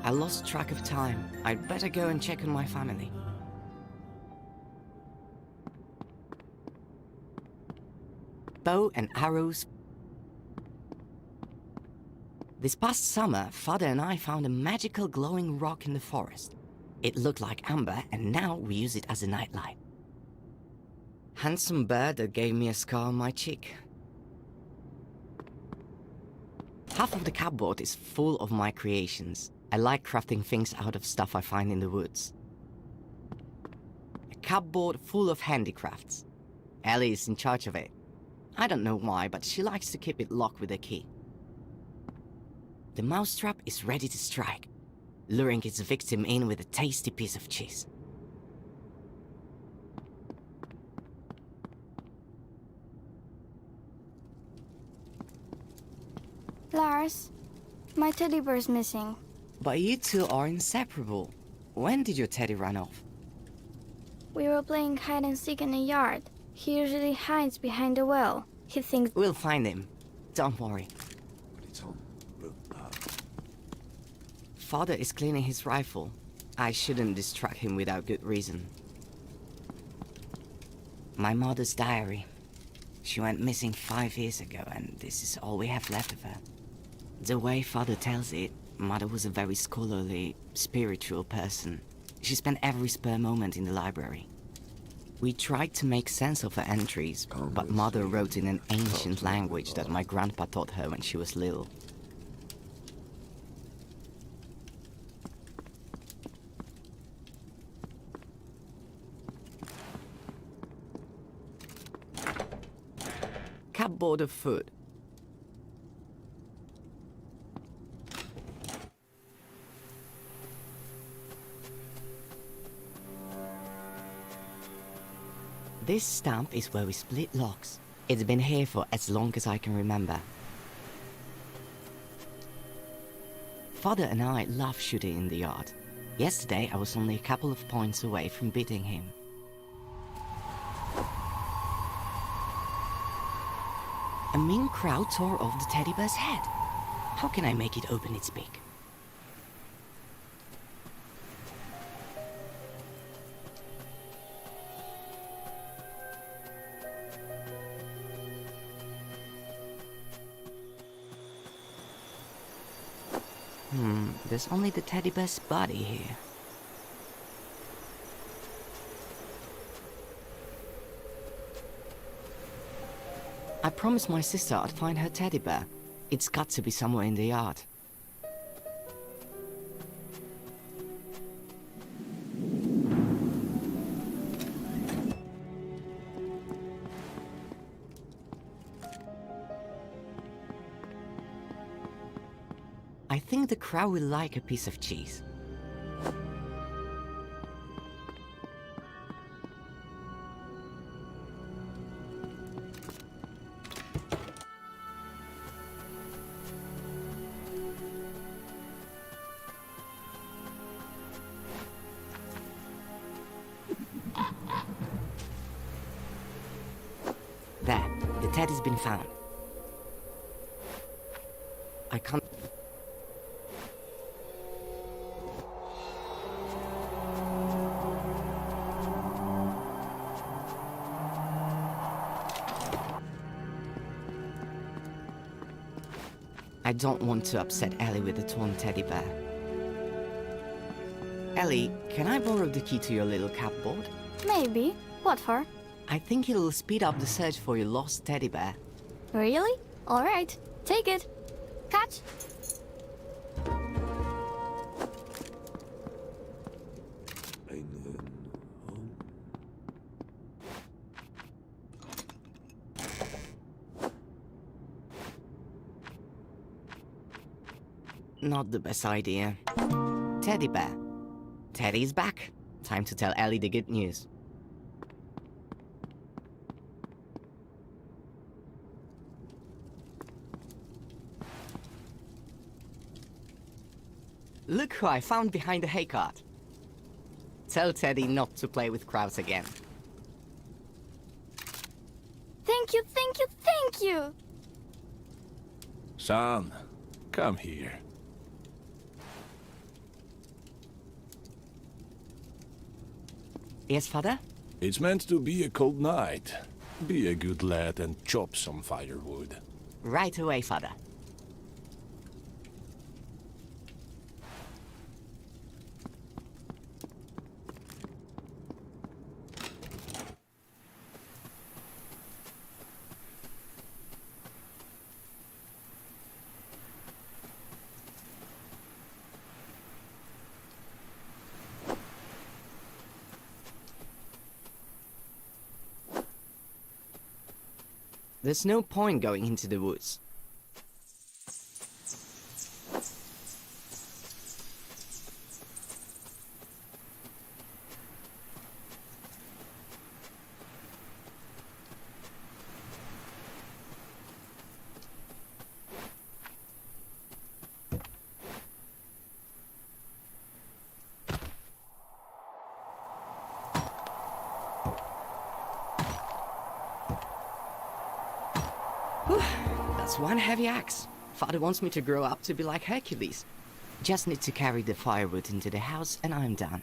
I lost track of time. I'd better go and check on my family. Bow and arrows. This past summer, Father and I found a magical glowing rock in the forest. It looked like amber, and now we use it as a nightlight. Handsome bird that gave me a scar on my cheek. Half of the cupboard is full of my creations. I like crafting things out of stuff I find in the woods. A cupboard full of handicrafts. Ellie is in charge of it. I don't know why, but she likes to keep it locked with a key. The mousetrap is ready to strike, luring its victim in with a tasty piece of cheese. Lars, my teddy bear's missing. But you two are inseparable. When did your teddy run off? We were playing hide and seek in the yard. He usually hides behind the well. He thinks... We'll find him. Don't worry. Father is cleaning his rifle. I shouldn't distract him without good reason. My mother's diary. She went missing 5 years ago, and this is all we have left of her. The way Father tells it, Mother was a very scholarly, spiritual person. She spent every spare moment in the library. We tried to make sense of her entries, but Mother wrote in an ancient language that my grandpa taught her when she was little. Cupboard of food. This stamp is where we split locks. It's been here for as long as I can remember. Father and I love shooting in the yard. Yesterday I was only a couple of points away from beating him. A mean crowd tore off the teddy bear's head. How can I make it open its beak? There's only the teddy bear's body here. I promised my sister I'd find her teddy bear. It's got to be somewhere in the yard. I think the crowd will like a piece of cheese. There, the teddy's been found. I can't... I don't want to upset Ellie with a torn teddy bear. Ellie, can I borrow the key to your little cupboard? Maybe. What for? I think it'll speed up the search for your lost teddy bear. Really? Alright. Take it. Catch. Not the best idea. Teddy bear. Teddy's back. Time to tell Ellie the good news. Look who I found behind the hay cart. Tell Teddy not to play with crowds again. Thank you, thank you, thank you! Son, come here. Yes, father? It's meant to be a cold night. Be a good lad and chop some firewood. Right away, father. There's no point going into the woods. That's one heavy axe. Father wants me to grow up to be like Hercules. Just need to carry the firewood into the house and I'm done.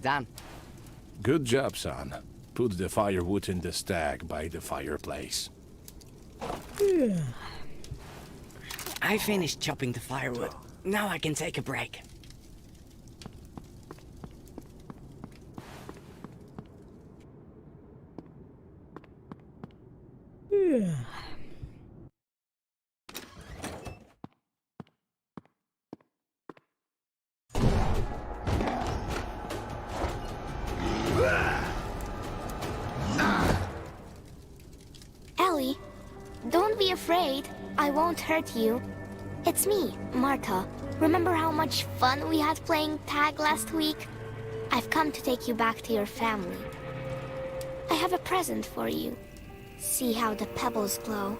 Done. Good job, son. Put the firewood in the stack by the fireplace. I finished chopping the firewood. Now I can take a break. Ellie, don't be afraid. I won't hurt you. It's me, Marta. Remember how much fun we had playing tag last week? I've come to take you back to your family. I have a present for you. See how the pebbles glow.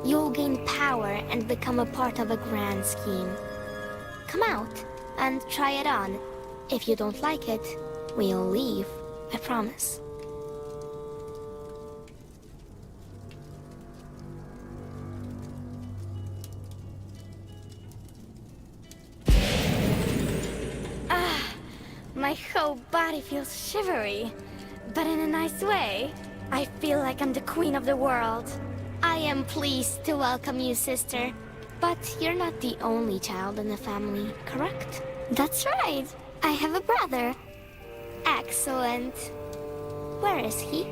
You'll gain power and become a part of a grand scheme. Come out and try it on. If you don't like it, we'll leave. I promise. My whole body feels shivery, but in a nice way. I feel like I'm the queen of the world. I am pleased to welcome you, sister. But you're not the only child in the family, correct? That's right. I have a brother. Excellent. Where is he?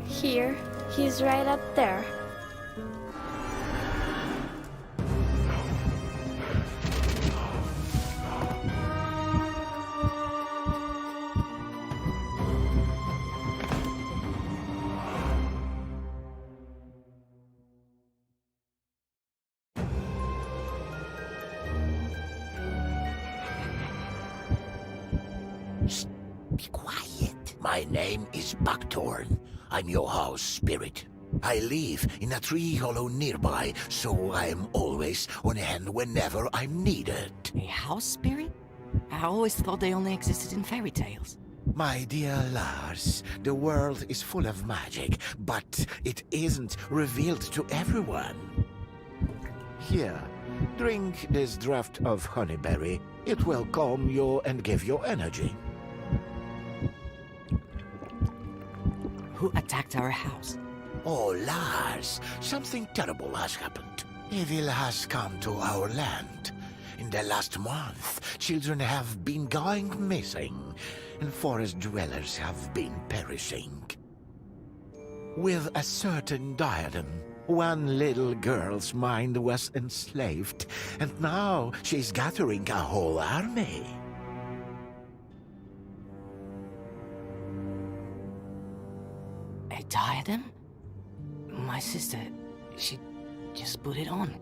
Here. He's right up there. Be quiet. My name is Buckthorn. I'm your house spirit. I live in a tree hollow nearby, so I'm always on hand whenever I'm needed. A house spirit? I always thought they only existed in fairy tales. My dear Lars, the world is full of magic, but it isn't revealed to everyone. Here, drink this draught of honeyberry. It will calm you and give you energy. Who attacked our house? Oh, Lars, something terrible has happened. Evil has come to our land. In the last month, children have been going missing, and forest dwellers have been perishing. With a certain diadem, one little girl's mind was enslaved, and now she's gathering a whole army. A diadem? My sister, she just put it on.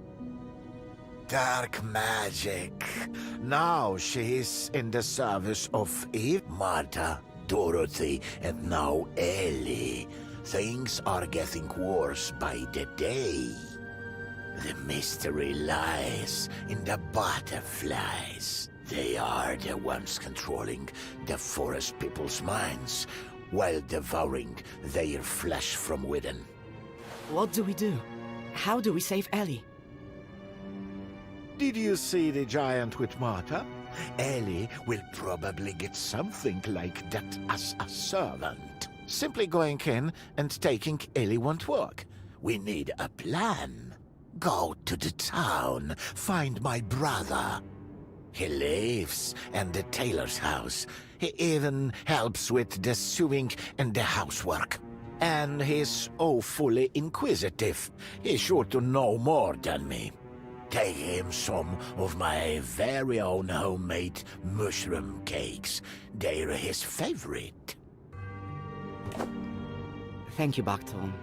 Dark magic. Now she's in the service of Eve, Marta, Dorothy, and now Ellie. Things are getting worse by the day. The mystery lies in the butterflies. They are the ones controlling the forest people's minds, while devouring their flesh from within. What do we do? How do we save Ellie? Did you see the giant with Martha? Ellie will probably get something like that as a servant. Simply going in and taking Ellie won't work. We need a plan. Go to the town, find my brother. He lives in the tailor's house. He even helps with the sewing and the housework. And he's awfully inquisitive. He's sure to know more than me. Take him some of my very own homemade mushroom cakes. They're his favorite. Thank you, Bakton.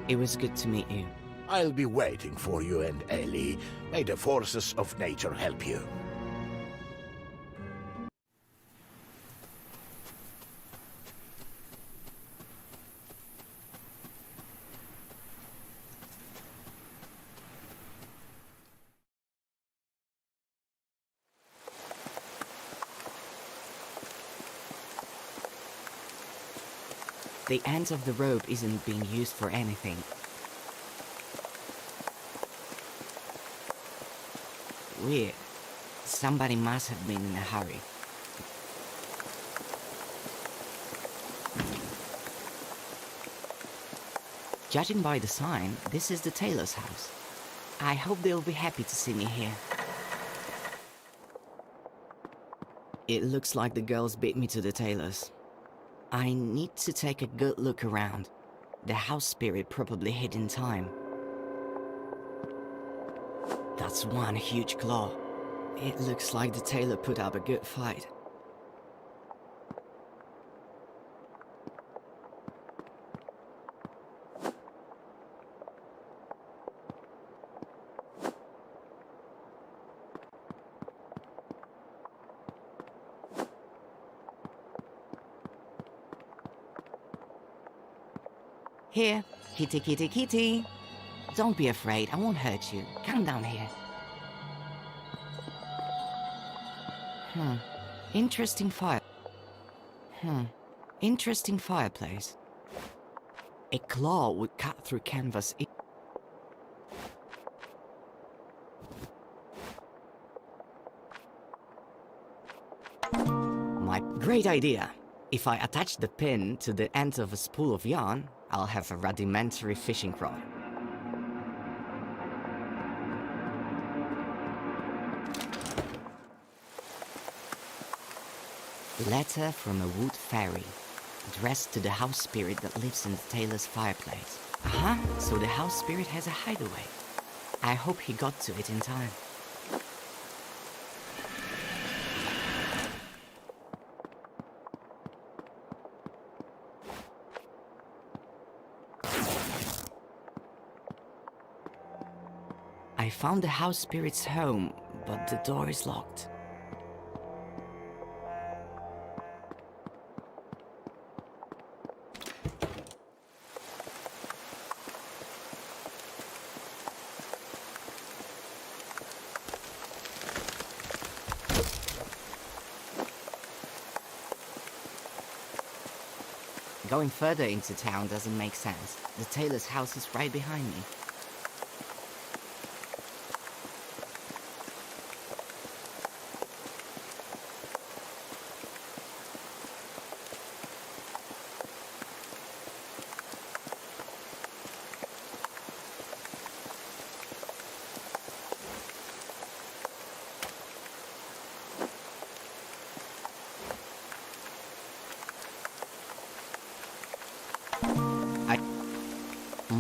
It was good to meet you. I'll be waiting for you and Ellie. May the forces of nature help you. The end of the rope isn't being used for anything. Weird. Somebody must have been in a hurry. Judging by the sign, this is the tailor's house. I hope they'll be happy to see me here. It looks like the girls beat me to the tailor's. I need to take a good look around. The house spirit probably hid in time. That's one huge claw. It looks like the tailor put up a good fight. Here, kitty kitty kitty. Don't be afraid, I won't hurt you. Come down here. Interesting Interesting fireplace. A claw would cut through canvas. My great idea. If I attach the pin to the end of a spool of yarn, I'll have a rudimentary fishing rod. Letter from a wood fairy, addressed to the house spirit that lives in the tailor's fireplace. Aha, so the house spirit has a hideaway. I hope he got to it in time. I found the house spirit's home, but the door is locked. Going further into town doesn't make sense. The tailor's house is right behind me.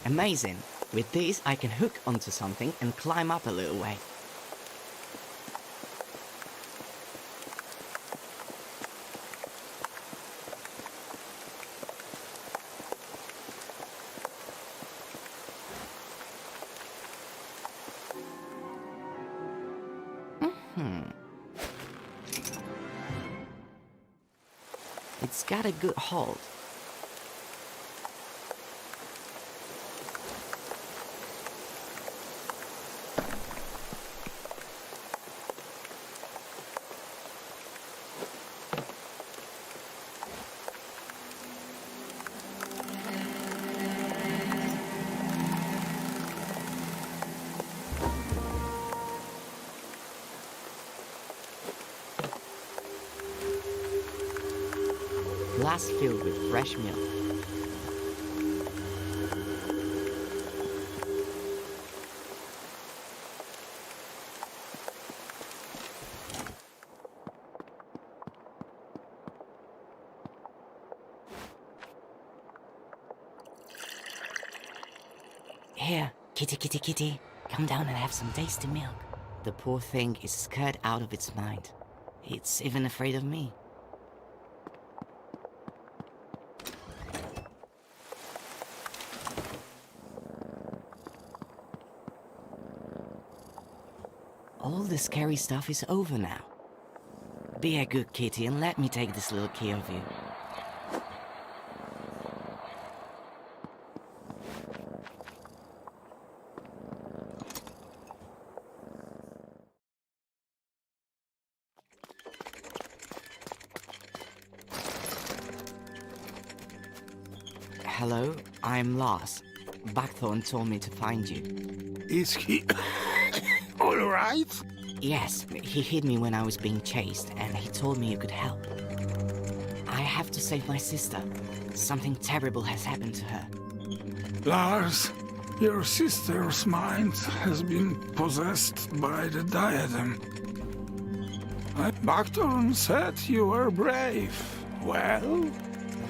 Amazing! With these I can hook onto something and climb up a little way. It's got a good hold. glass filled with fresh milk. Here, kitty, kitty, kitty. Come down and have some tasty milk. The poor thing is scared out of its mind. It's even afraid of me. All the scary stuff is over now. Be a good kitty and let me take this little key of you. Hello, I'm Lars. Buckthorn told me to find you. Is he all right? Yes, he hid me when I was being chased, and he told me you could help. I have to save my sister. Something terrible has happened to her. Lars, your sister's mind has been possessed by the diadem. Buckthorn said you were brave. Well,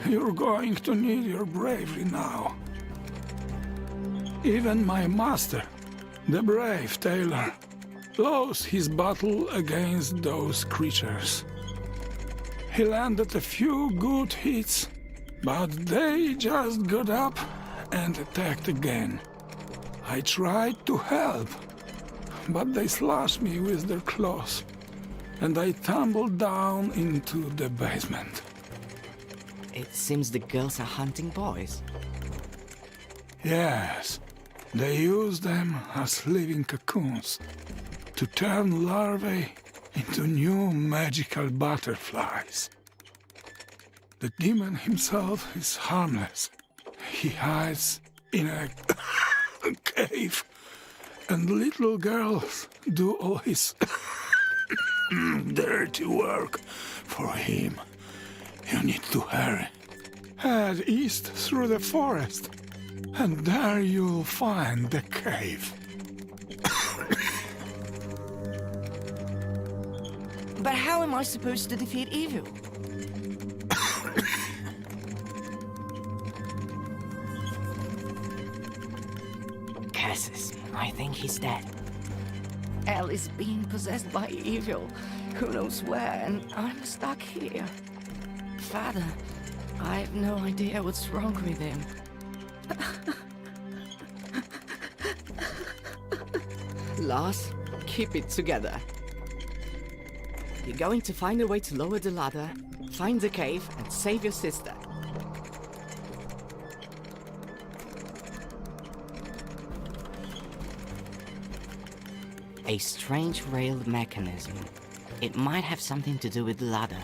you're going to need your bravery now. Even my master, the brave tailor, lost his battle against those creatures. He landed a few good hits, but they just got up and attacked again. I tried to help, but they slashed me with their claws, and I tumbled down into the basement. It seems the girls are hunting boys. Yes, they use them as living cocoons to turn larvae into new magical butterflies. The demon himself is harmless. He hides in a cave, and little girls do all his dirty work for him. You need to hurry. Head east through the forest, and there you'll find the cave. But how am I supposed to defeat evil? Curses, I think he's dead. Ellie's being possessed by evil. Who knows where, and I'm stuck here. Father, I have no idea what's wrong with him. Lars, keep it together. You're going to find a way to lower the ladder, find the cave, and save your sister. A strange railed mechanism. It might have something to do with the ladder.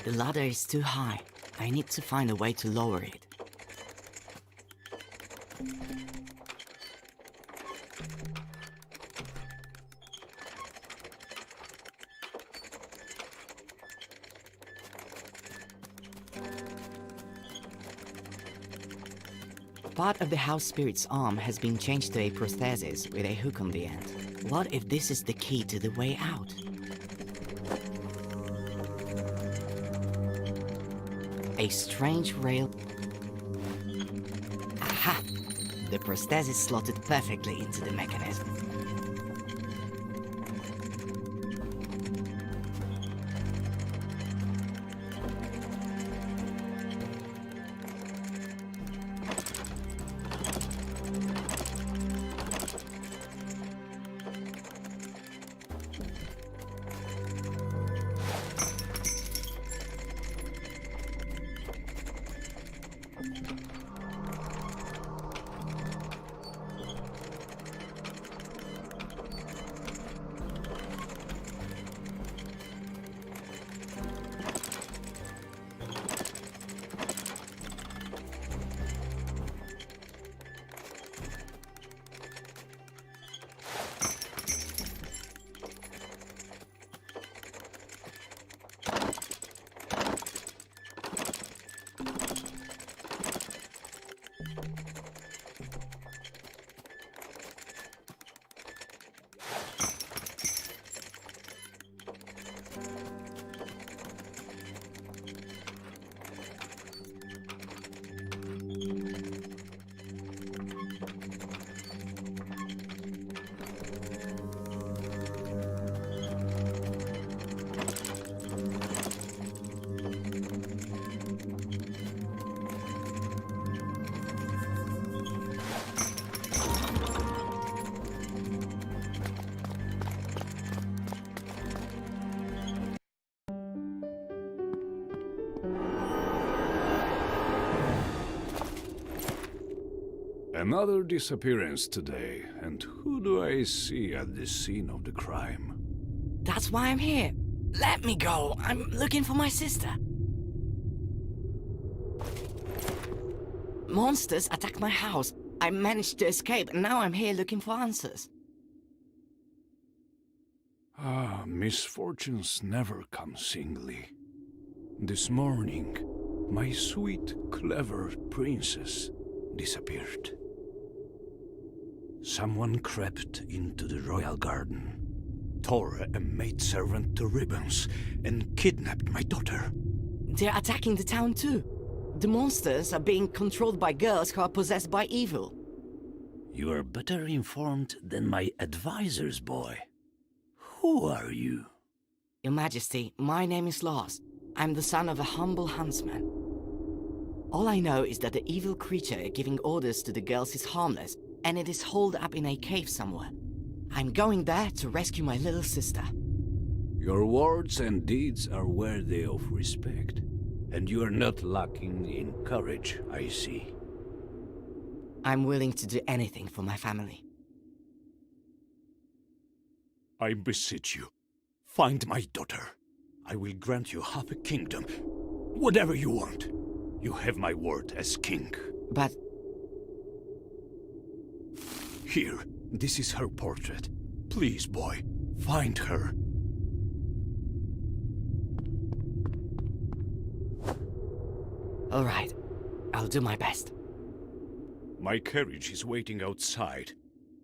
The ladder is too high. I need to find a way to lower it. Part of the house spirit's arm has been changed to a prosthesis with a hook on the end. What if this is the key to the way out? A strange rail... Aha! The prosthesis slotted perfectly into the mechanism. Another disappearance today, and who do I see at the scene of the crime? That's why I'm here. Let me go. I'm looking for my sister. Monsters attacked my house. I managed to escape, and now I'm here looking for answers. Ah, misfortunes never come singly. This morning, my sweet, clever princess disappeared. Someone crept into the royal garden, tore a maidservant to ribbons, and kidnapped my daughter. They're attacking the town too. The monsters are being controlled by girls who are possessed by evil. You are better informed than my advisors, boy. Who are you? Your Majesty, my name is Lars. I'm the son of a humble huntsman. All I know is that the evil creature giving orders to the girls is harmless, and it is holed up in a cave somewhere. I'm going there to rescue my little sister. Your words and deeds are worthy of respect, and you are not lacking in courage, I see. I'm willing to do anything for my family. I beseech you, find my daughter. I will grant you half a kingdom. Whatever you want. You have my word as king. But Here, this is her portrait. Please, boy, find her. all right, I'll do my best. My carriage is waiting outside.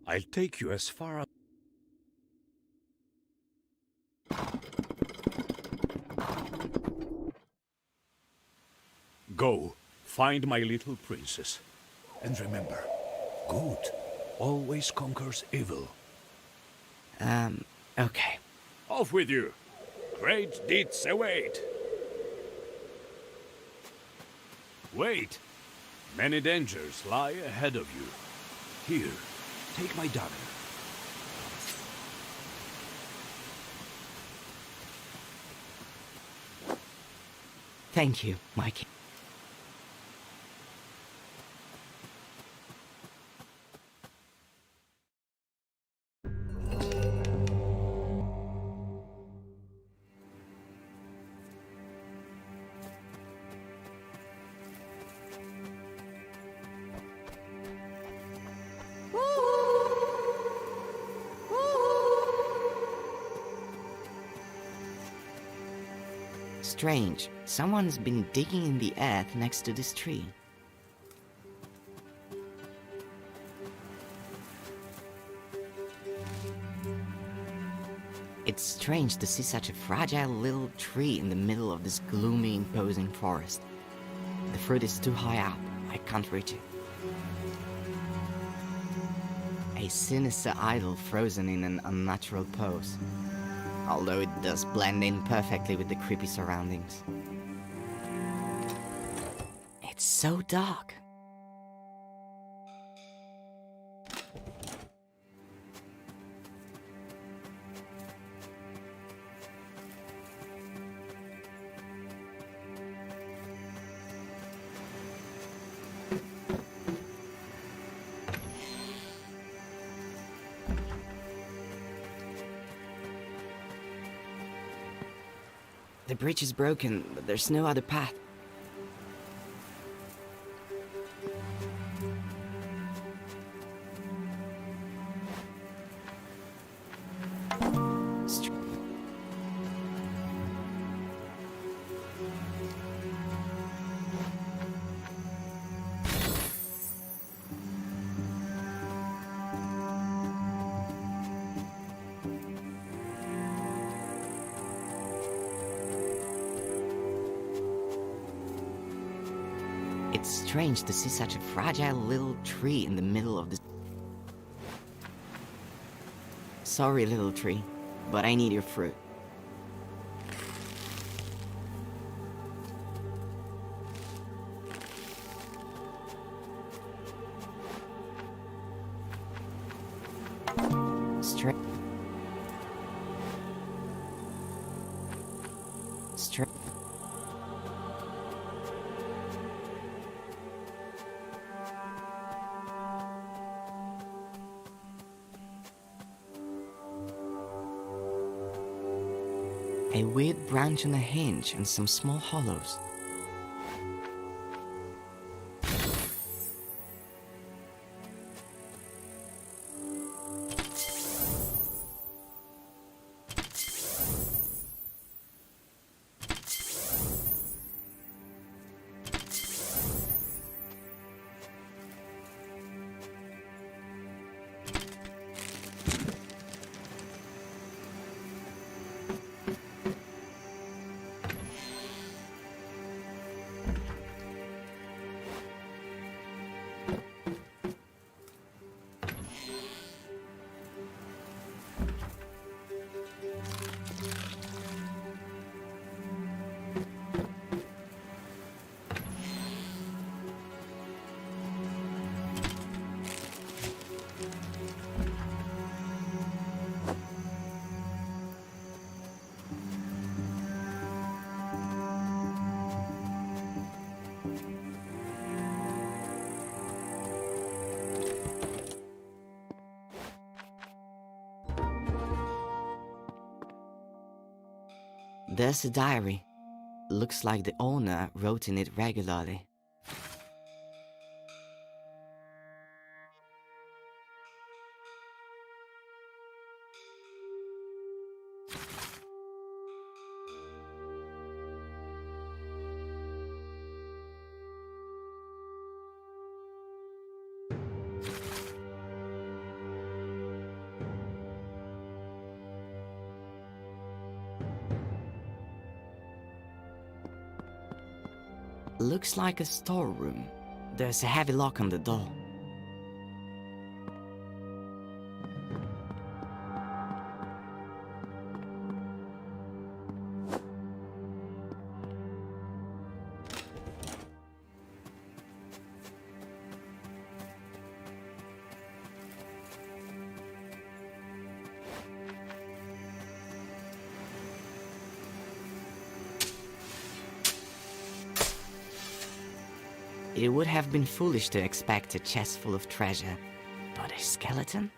I'll take you as far as... Go, find my little princess. And remember, good always conquers evil. Okay. Off with you! Great deeds await! Wait! Many dangers lie ahead of you. Here, take my dagger. Thank you, my king. Strange. Someone's been digging in the earth next to this tree. It's strange to see such a fragile little tree in the middle of this gloomy, imposing forest. The fruit is too high up. I can't reach it. A sinister idol frozen in an unnatural pose. Although it does blend in perfectly with the creepy surroundings. It's so dark. The bridge is broken, but there's no other path. It's strange to see such a fragile little tree in the middle of this. Sorry, little tree, but I need your fruit. Stra- Stra- A weird branch on a hinge and some small hollows. There's a diary. Looks like the owner wrote in it regularly. Looks like a storeroom. There's a heavy lock on the door. It would have been foolish to expect a chest full of treasure, but a skeleton?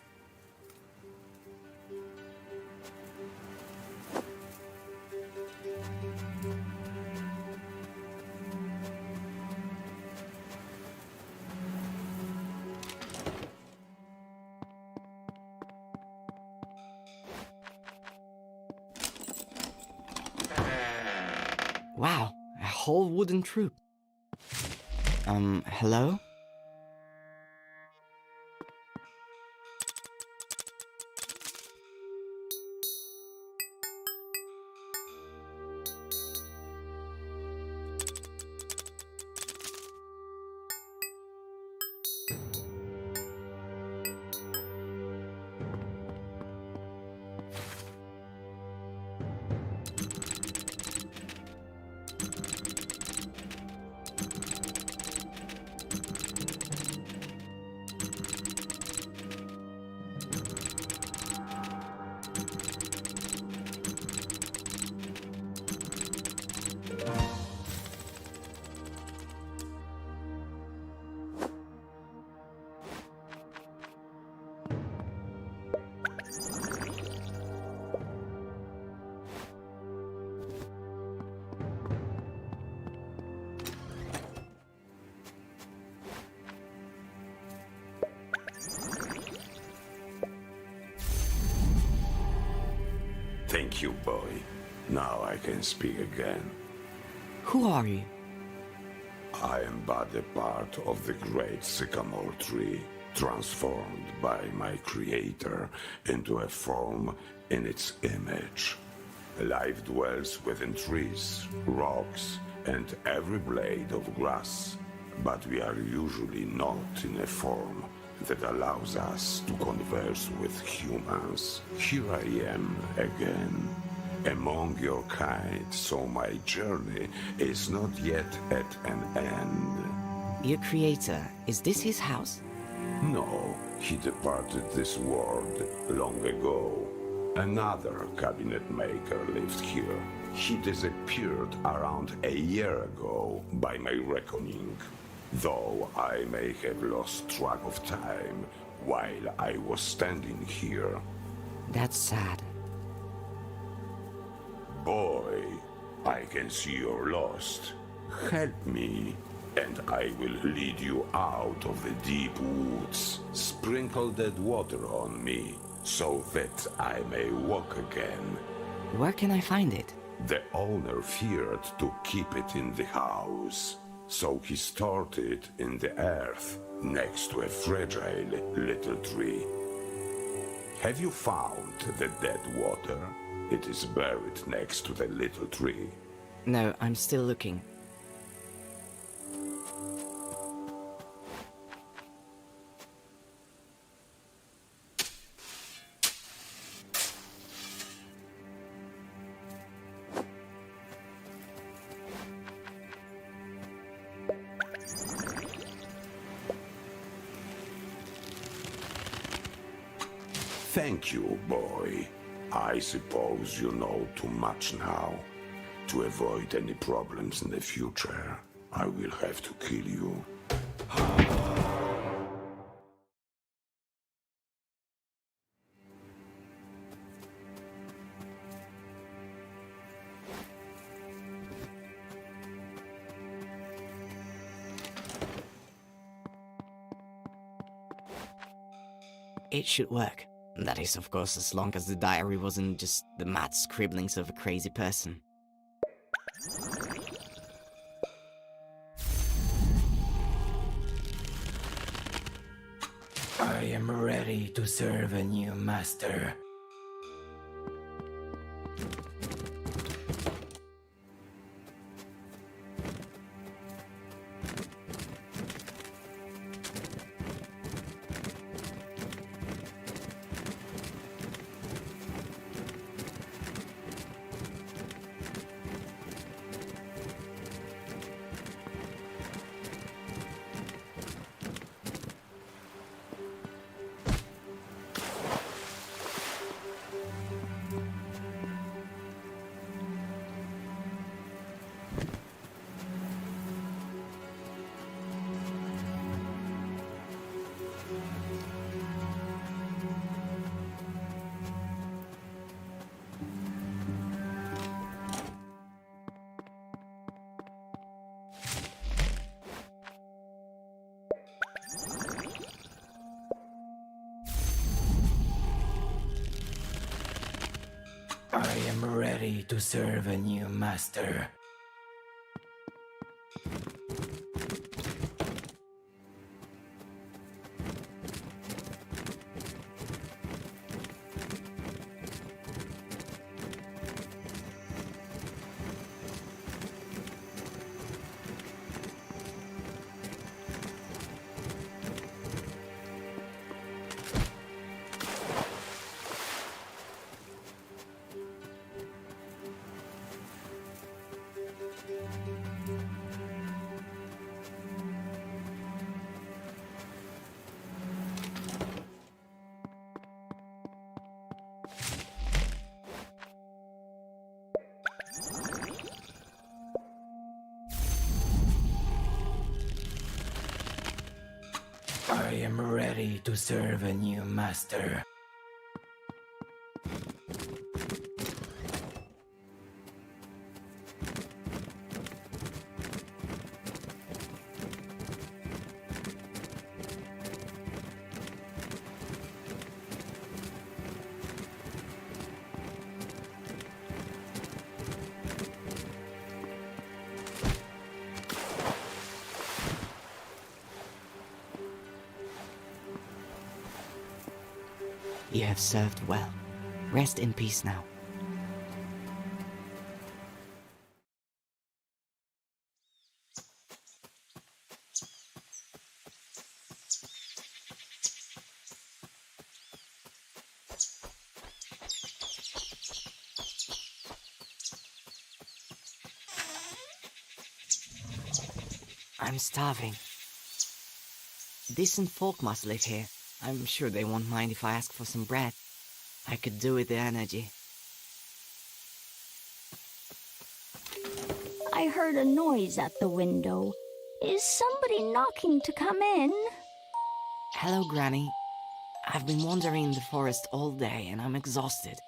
Wow, a whole wooden troop. Hello? Thank you, boy. Now I can speak again. Who are you? I am but a part of the great sycamore tree, transformed by my creator into a form in its image. Life dwells within trees, rocks, and every blade of grass, but we are usually not in a form that allows us to converse with humans. Here I am again, among your kind, so my journey is not yet at an end. Your creator, is this his house? No, he departed this world long ago. Another cabinet maker lived here. He disappeared around a year ago, by my reckoning. Though I may have lost track of time while I was standing here. That's sad. boy, I can see you're lost. Help me, and I will lead you out of the deep woods. Sprinkle that water on me, so that I may walk again. Where can I find it? The owner feared to keep it in the house, so he stored it in the earth, next to a fragile little tree. Have you found the dead water? It is buried next to the little tree. No, I'm still looking. Thank you, boy. I suppose you know too much now. To avoid any problems in the future, I will have to kill you. It should work. That is, of course, as long as the diary wasn't just the mad scribblings of a crazy person. I am ready to serve a new master. I am ready to serve a new master. I am ready to serve a new master. You have served well. Rest in peace now. I'm starving. Decent folk must live here. I'm sure they won't mind if I ask for some bread. I could do with the energy. I heard a noise at the window. Is somebody knocking to come in? Hello, Granny. I've been wandering in the forest all day and I'm exhausted.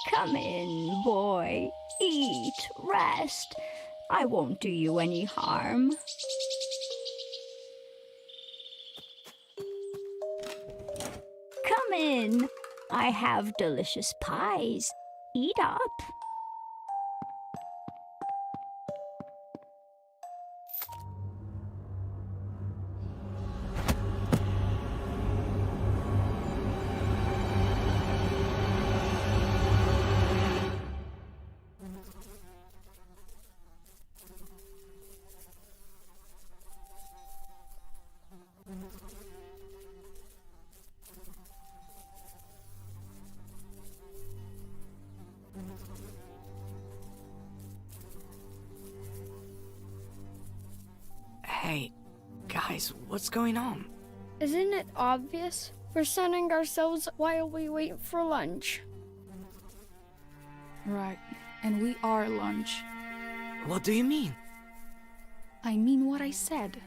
Come in, boy. Eat, rest. I won't do you any harm. Come in. I have delicious pies. Eat up. Hey, guys, what's going on? Isn't it obvious? We're sunning ourselves while we wait for lunch. Right, and we are lunch. What do you mean? I mean what I said.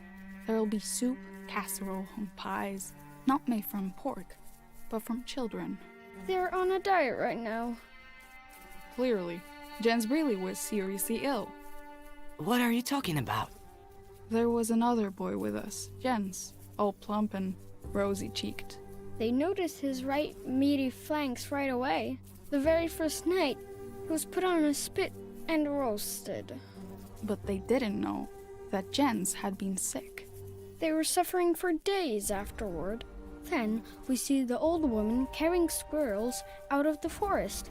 There'll be soup, casserole, and pies, not made from pork, but from children. They're on a diet right now. Clearly, Jens really was seriously ill. What are you talking about? There was another boy with us, Jens, all plump and rosy-cheeked. They noticed his right meaty flanks right away. The very first night, he was put on a spit and roasted. But they didn't know that Jens had been sick. They were suffering for days afterward. Then we see the old woman carrying squirrels out of the forest.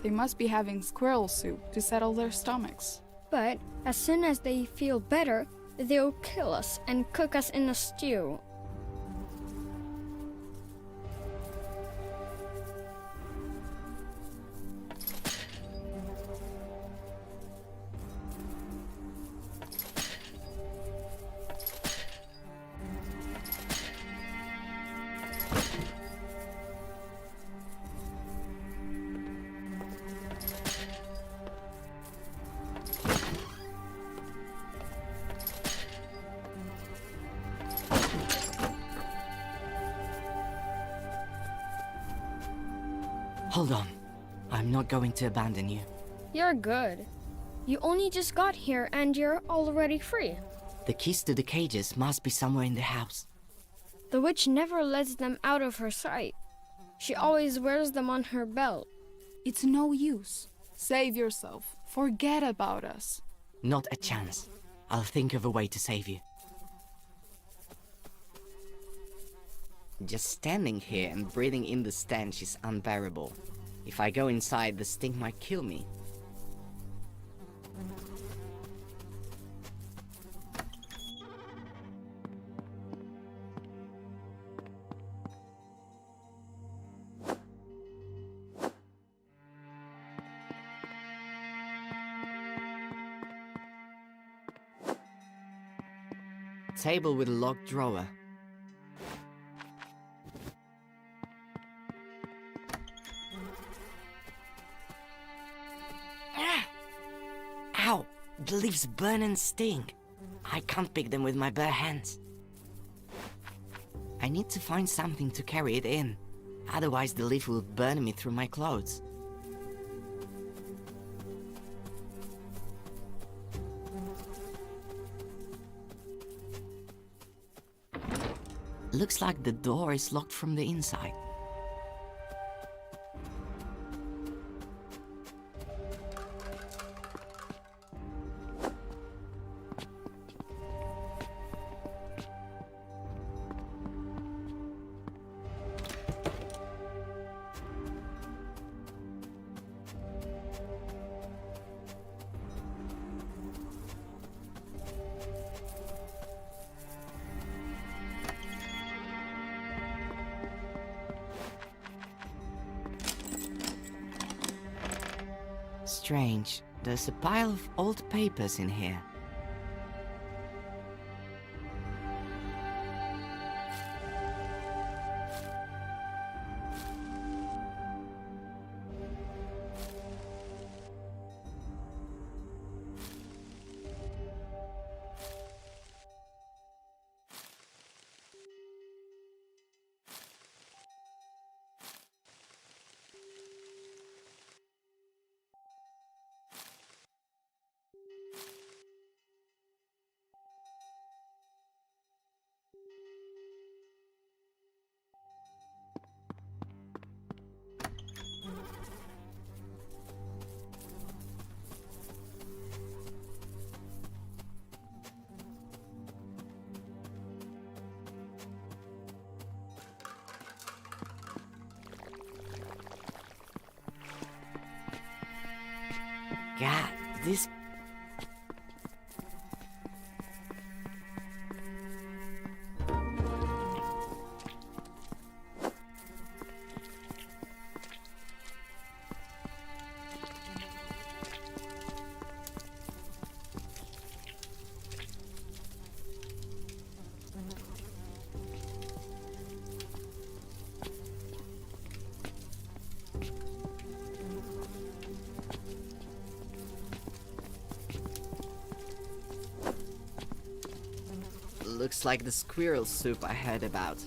They must be having squirrel soup to settle their stomachs. But as soon as they feel better, they'll kill us and cook us in a stew. Hold on. I'm not going to abandon you. You're good. You only just got here and you're already free. The keys to the cages must be somewhere in the house. The witch never lets them out of her sight. She always wears them on her belt. It's no use. Save yourself. Forget about us. Not a chance. I'll think of a way to save you. Just standing here and breathing in the stench is unbearable. If I go inside, the stink might kill me. Table with a locked drawer. Ow! The leaves burn and sting. I can't pick them with my bare hands. I need to find something to carry it in. Otherwise the leaf will burn me through my clothes. Looks like the door is locked from the inside. Strange. There's a pile of old papers in here. God, this... Looks like the squirrel soup I heard about.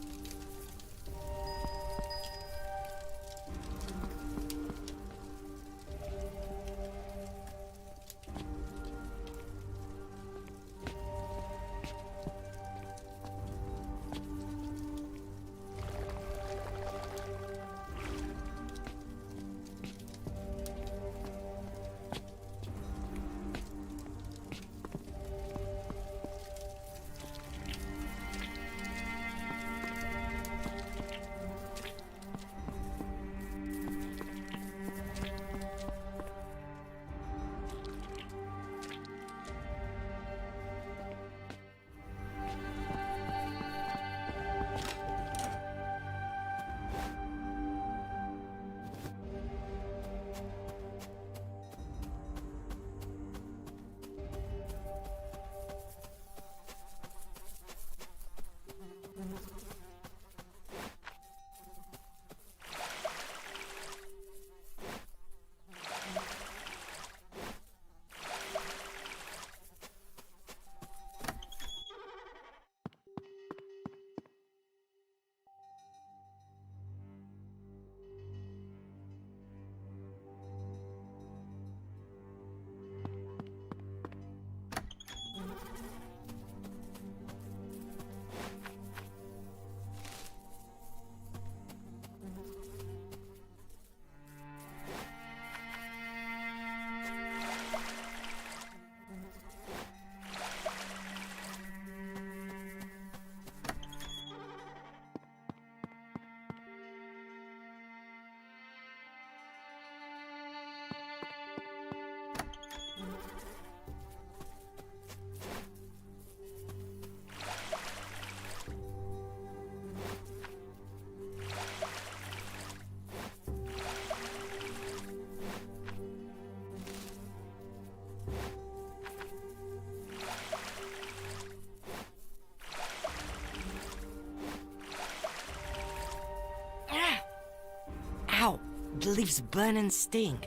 Ow! The leaves burn and sting.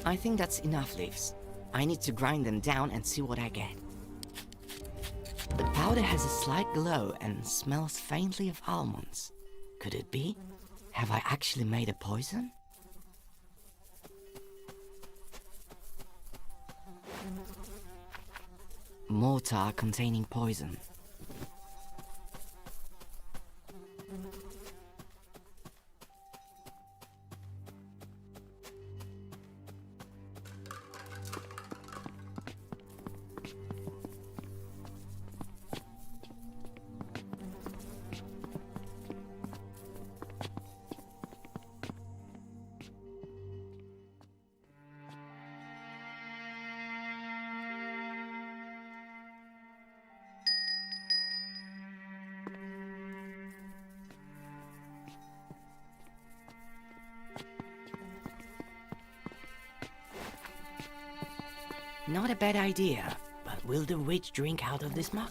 I think that's enough leaves. I need to grind them down and see what I get. The powder has a slight glow and smells faintly of almonds. Could it be? Have I actually made a poison? Mortar containing poison. Not a bad idea, but will the witch drink out of this mug?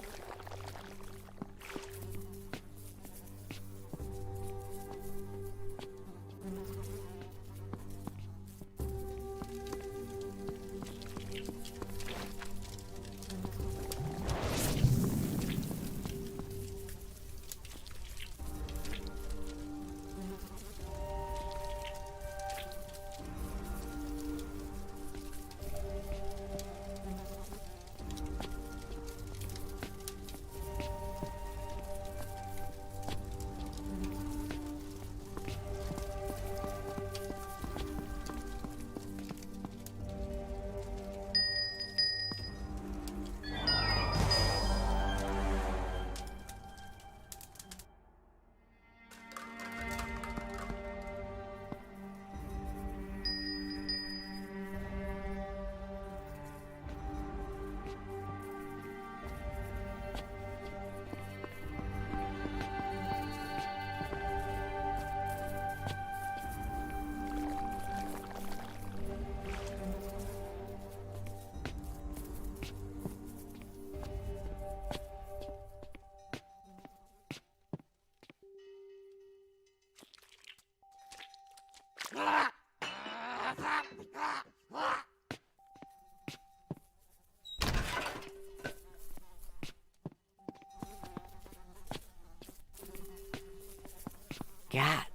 God.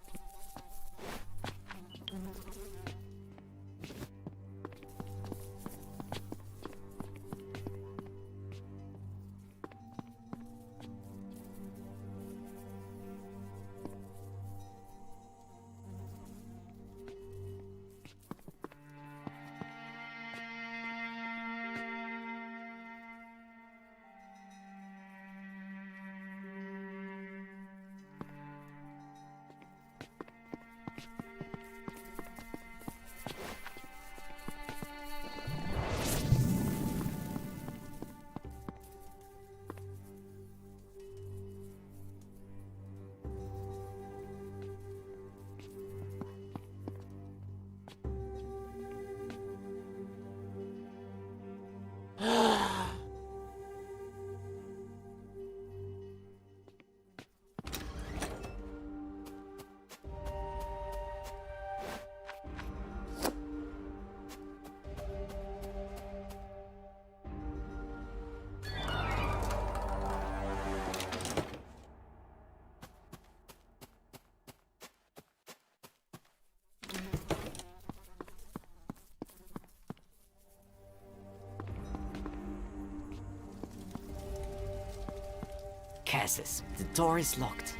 Curses, the door is locked.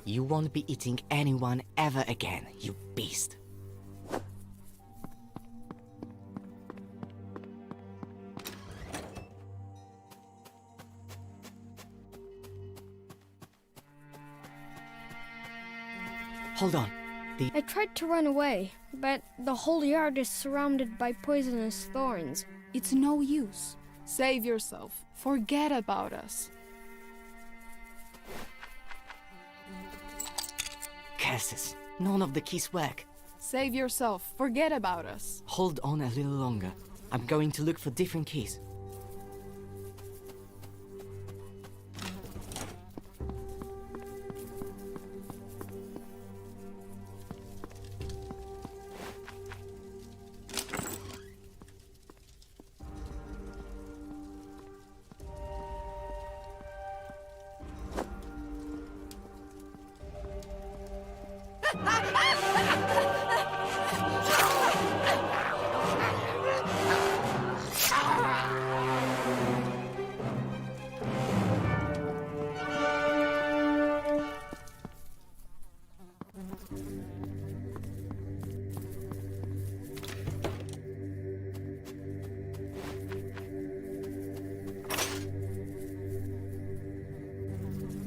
You won't be eating anyone ever again, you beast. Hold on. I tried to run away, but the whole yard is surrounded by poisonous thorns. It's no use. Save yourself. Forget about us. Curses. None of the keys work. Save yourself. Forget about us. Hold on a little longer. I'm going to look for different keys.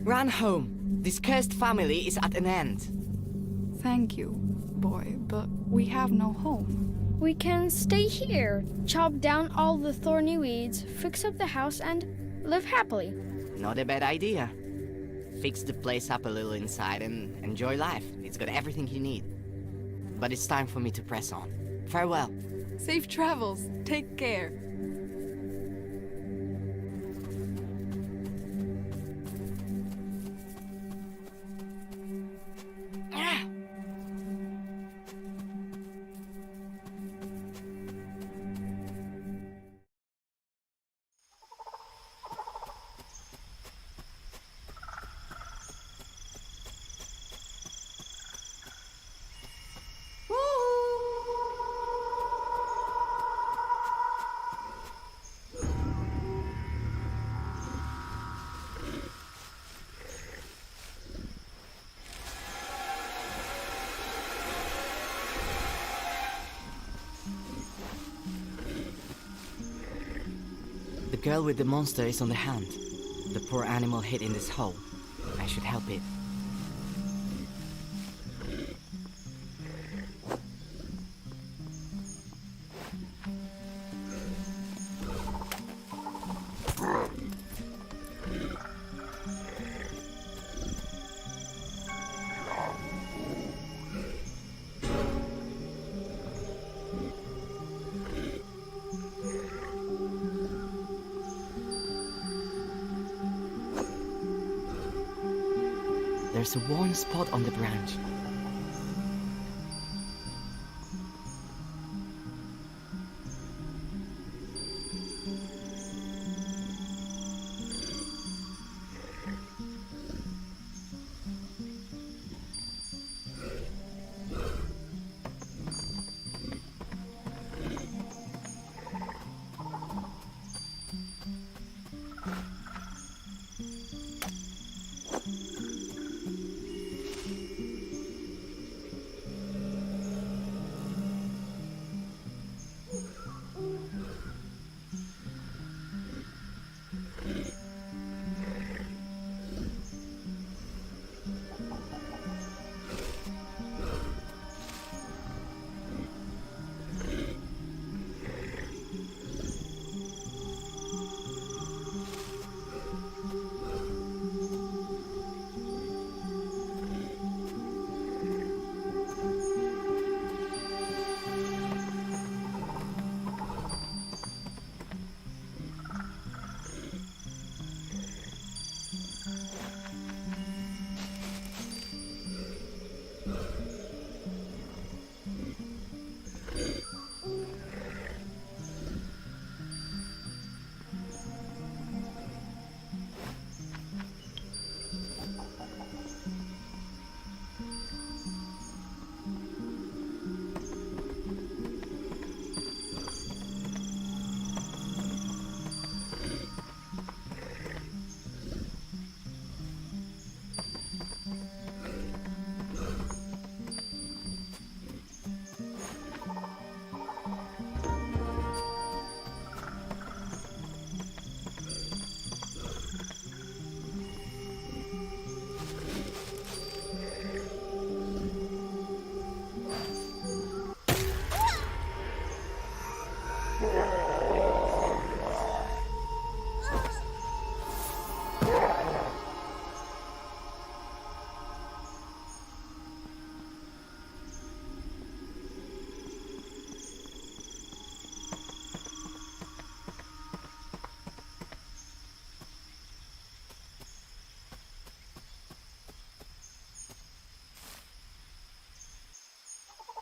Run home. This cursed family is at an end. Thank you, boy, but we have no home. We can stay here, chop down all the thorny weeds, fix up the house, and live happily. Not a bad idea. Fix the place up a little inside and enjoy life. It's got everything you need. But it's time for me to press on. Farewell. Safe travels. Take care. girl with the monster is on the hand. The poor animal hid in this hole. I should help it. There's a worn spot on the branch.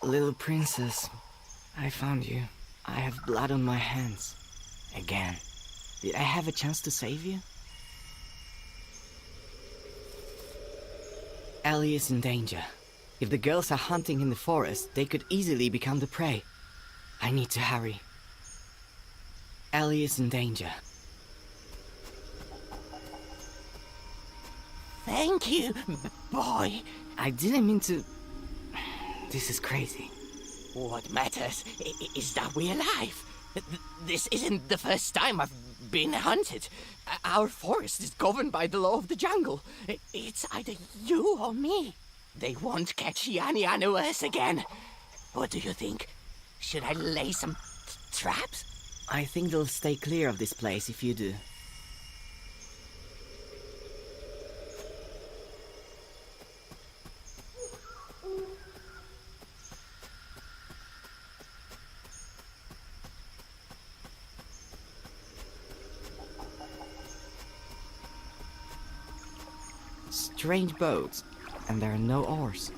Little princess, I found you. I have blood on my hands. Again. Did I have a chance to save you? Ellie is in danger. If the girls are hunting in the forest, they could easily become the prey. I need to hurry. Ellie is in danger. Thank you, boy. I didn't mean to... This is crazy. What matters is that we're alive. This isn't the first time I've been hunted. Our forest is governed by the law of the jungle. It's either you or me. They won't catch Yanni unawares again. What do you think? Should I lay some traps? I think they'll stay clear of this place if you do. Strange boats, and there are no oars.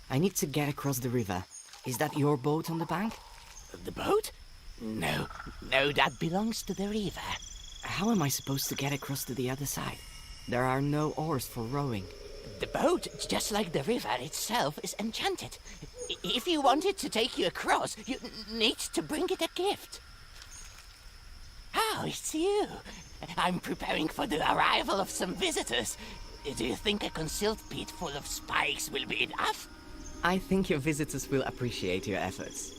I need to get across the river. Is that your boat on the bank? The boat? No, that belongs to the river. How am I supposed to get across to the other side? There are no oars for rowing. The boat, just like the river itself, is enchanted. If you want it to take you across, you need to bring it a gift. Oh, it's you. I'm preparing for the arrival of some visitors. Do you think a concealed pit full of spikes will be enough? I think your visitors will appreciate your efforts.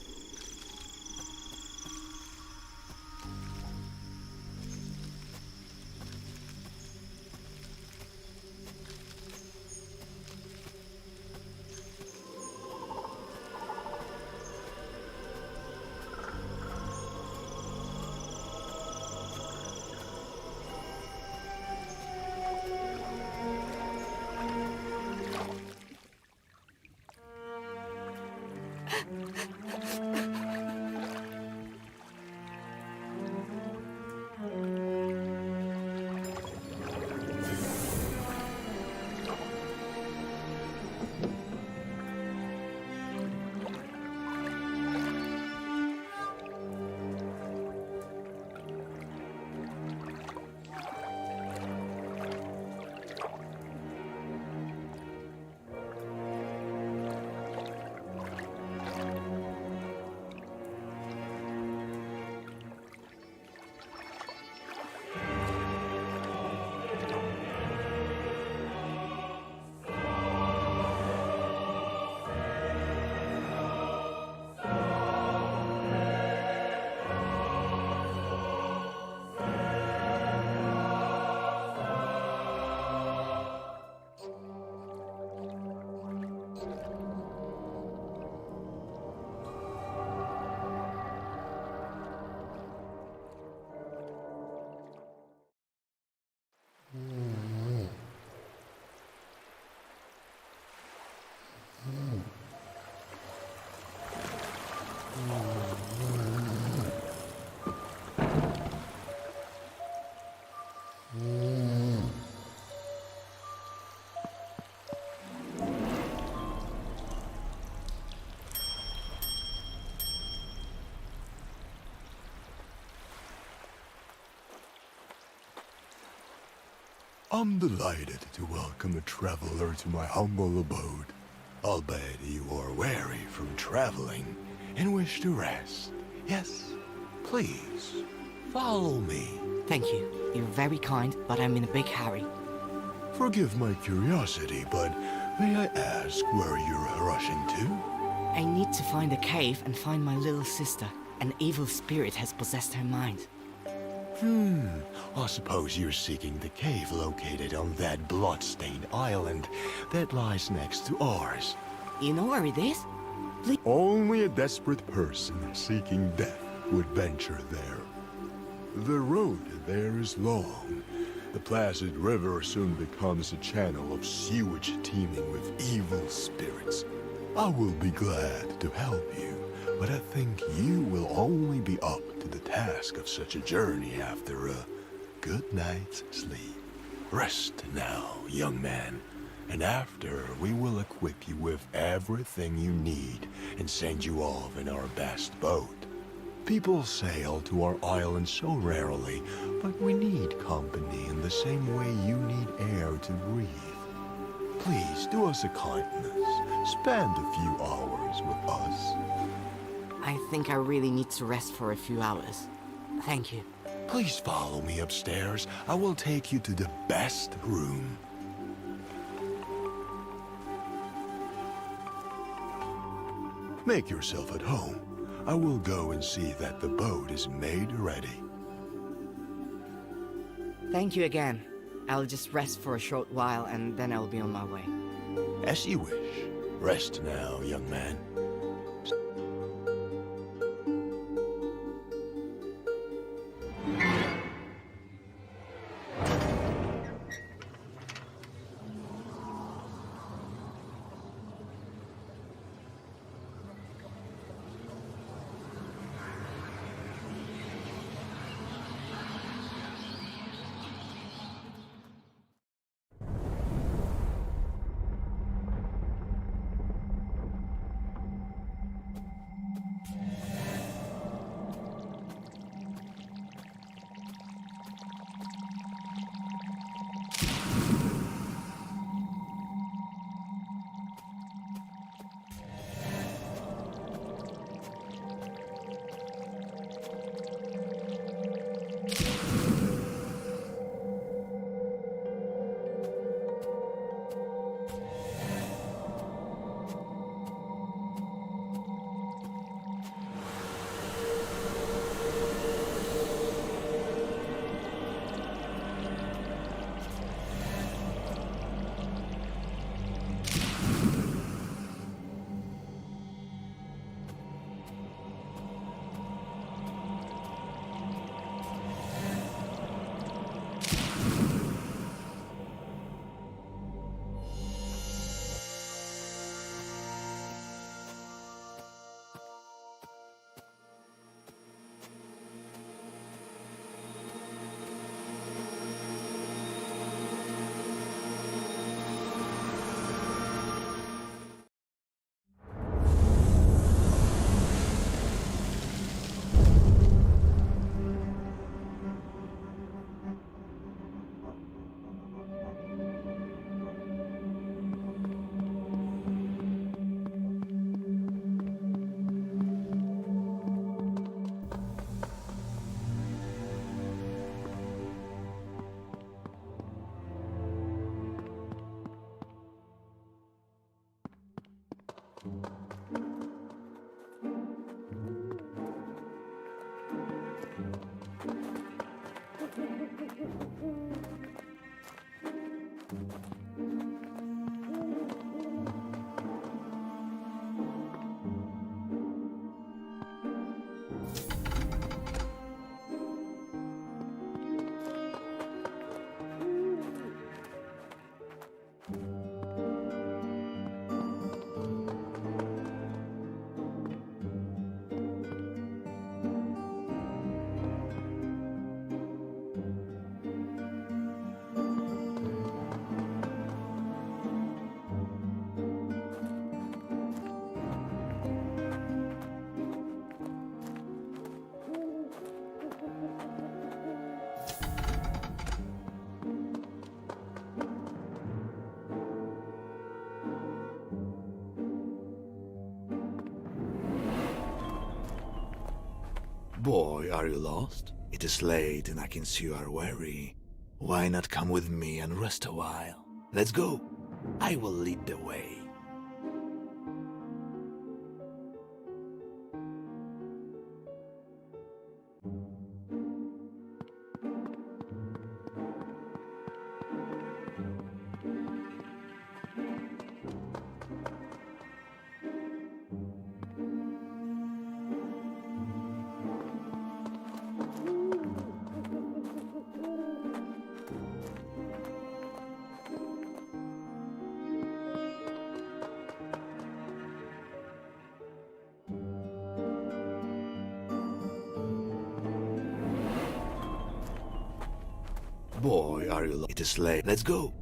I'm delighted to welcome a traveler to my humble abode. I'll bet you are weary from traveling and wish to rest. Yes, please, follow me. Thank you. You're very kind, but I'm in a big hurry. Forgive my curiosity, but may I ask where you're rushing to? I need to find a cave and find my little sister. An evil spirit has possessed her mind. I suppose you're seeking the cave located on that blood-stained island that lies next to ours. You know where it is? Please. Only a desperate person seeking death would venture there. The road there is long. The placid river soon becomes a channel of sewage teeming with evil spirits. I will be glad to help you, but I think you will only be up to the task of such a journey after a good night's sleep. Rest now, young man, and after we will equip you with everything you need and send you off in our best boat. People sail to our island so rarely, but we need company in the same way you need air to breathe. Please do us a kindness. Spend a few hours with us. I think I really need to rest for a few hours. Thank you. Please follow me upstairs. I will take you to the best room. Make yourself at home. I will go and see that the boat is made ready. Thank you again. I'll just rest for a short while and then I'll be on my way. As you wish. Rest now, young man. Boy, are you lost? It is late and I can see you are weary. Why not come with me and rest a while? Let's go. I will lead the way. Boy, are you lost? It is late. Let's go.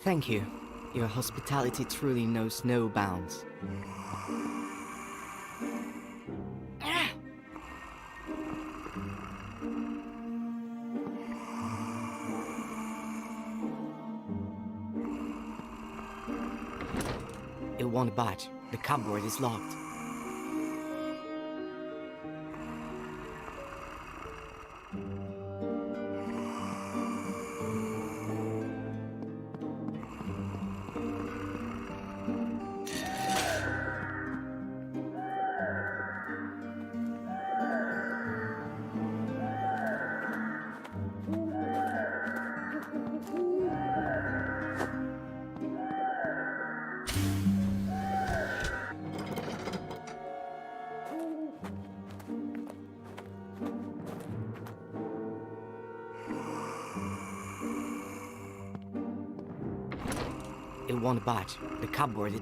Thank you. Your hospitality truly knows no bounds. It won't budge. The cupboard is locked. It won't budge. The cupboard is...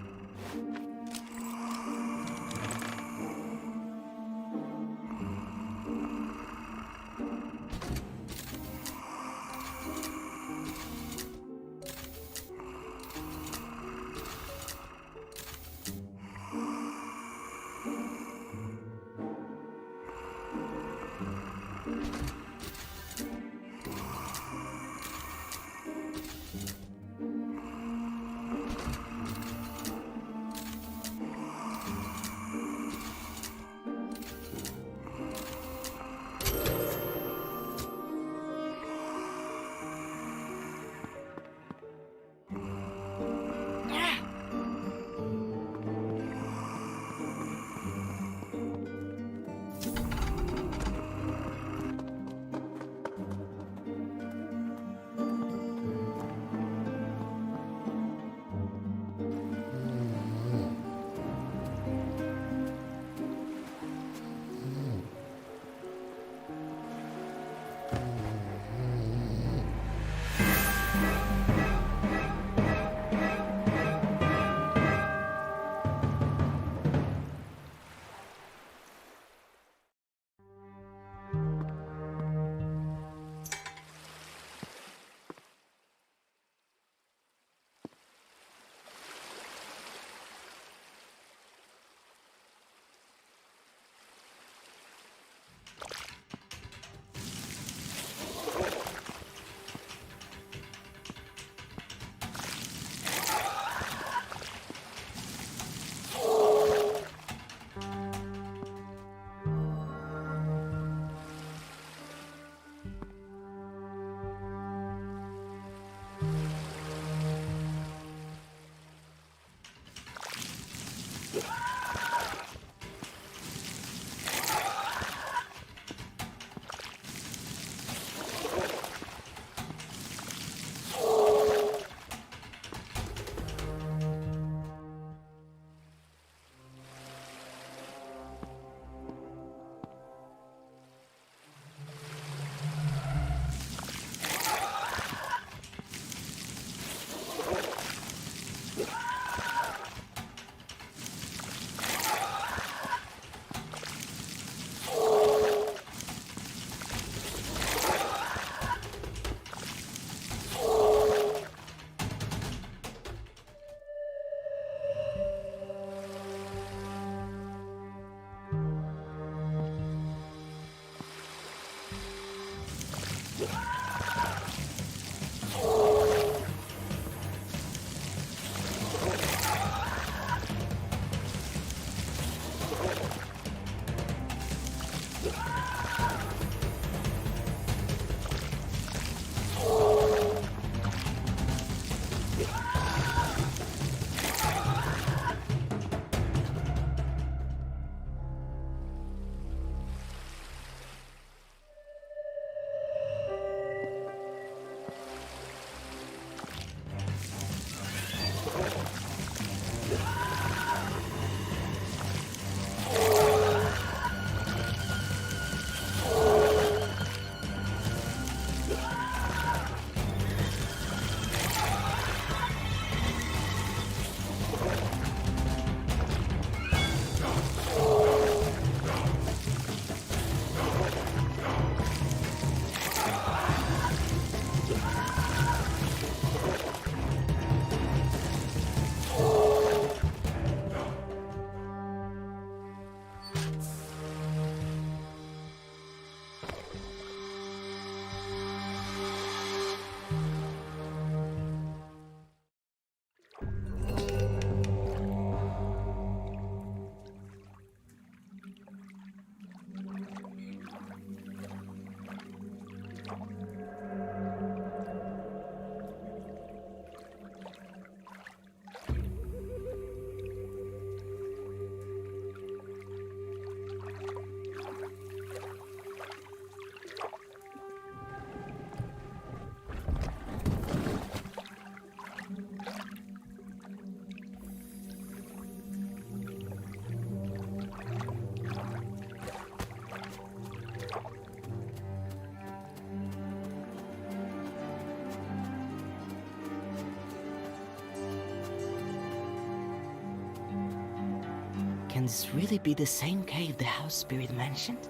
Can this really be the same cave the house spirit mentioned?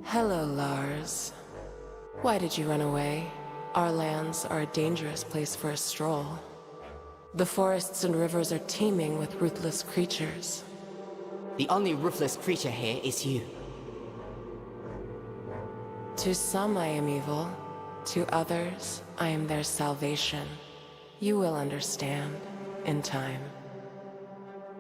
Hello, Lars. Why did you run away? Our lands are a dangerous place for a stroll. The forests and rivers are teeming with ruthless creatures. The only ruthless creature here is you. To some I am evil. To others, I am their salvation. You will understand, in time.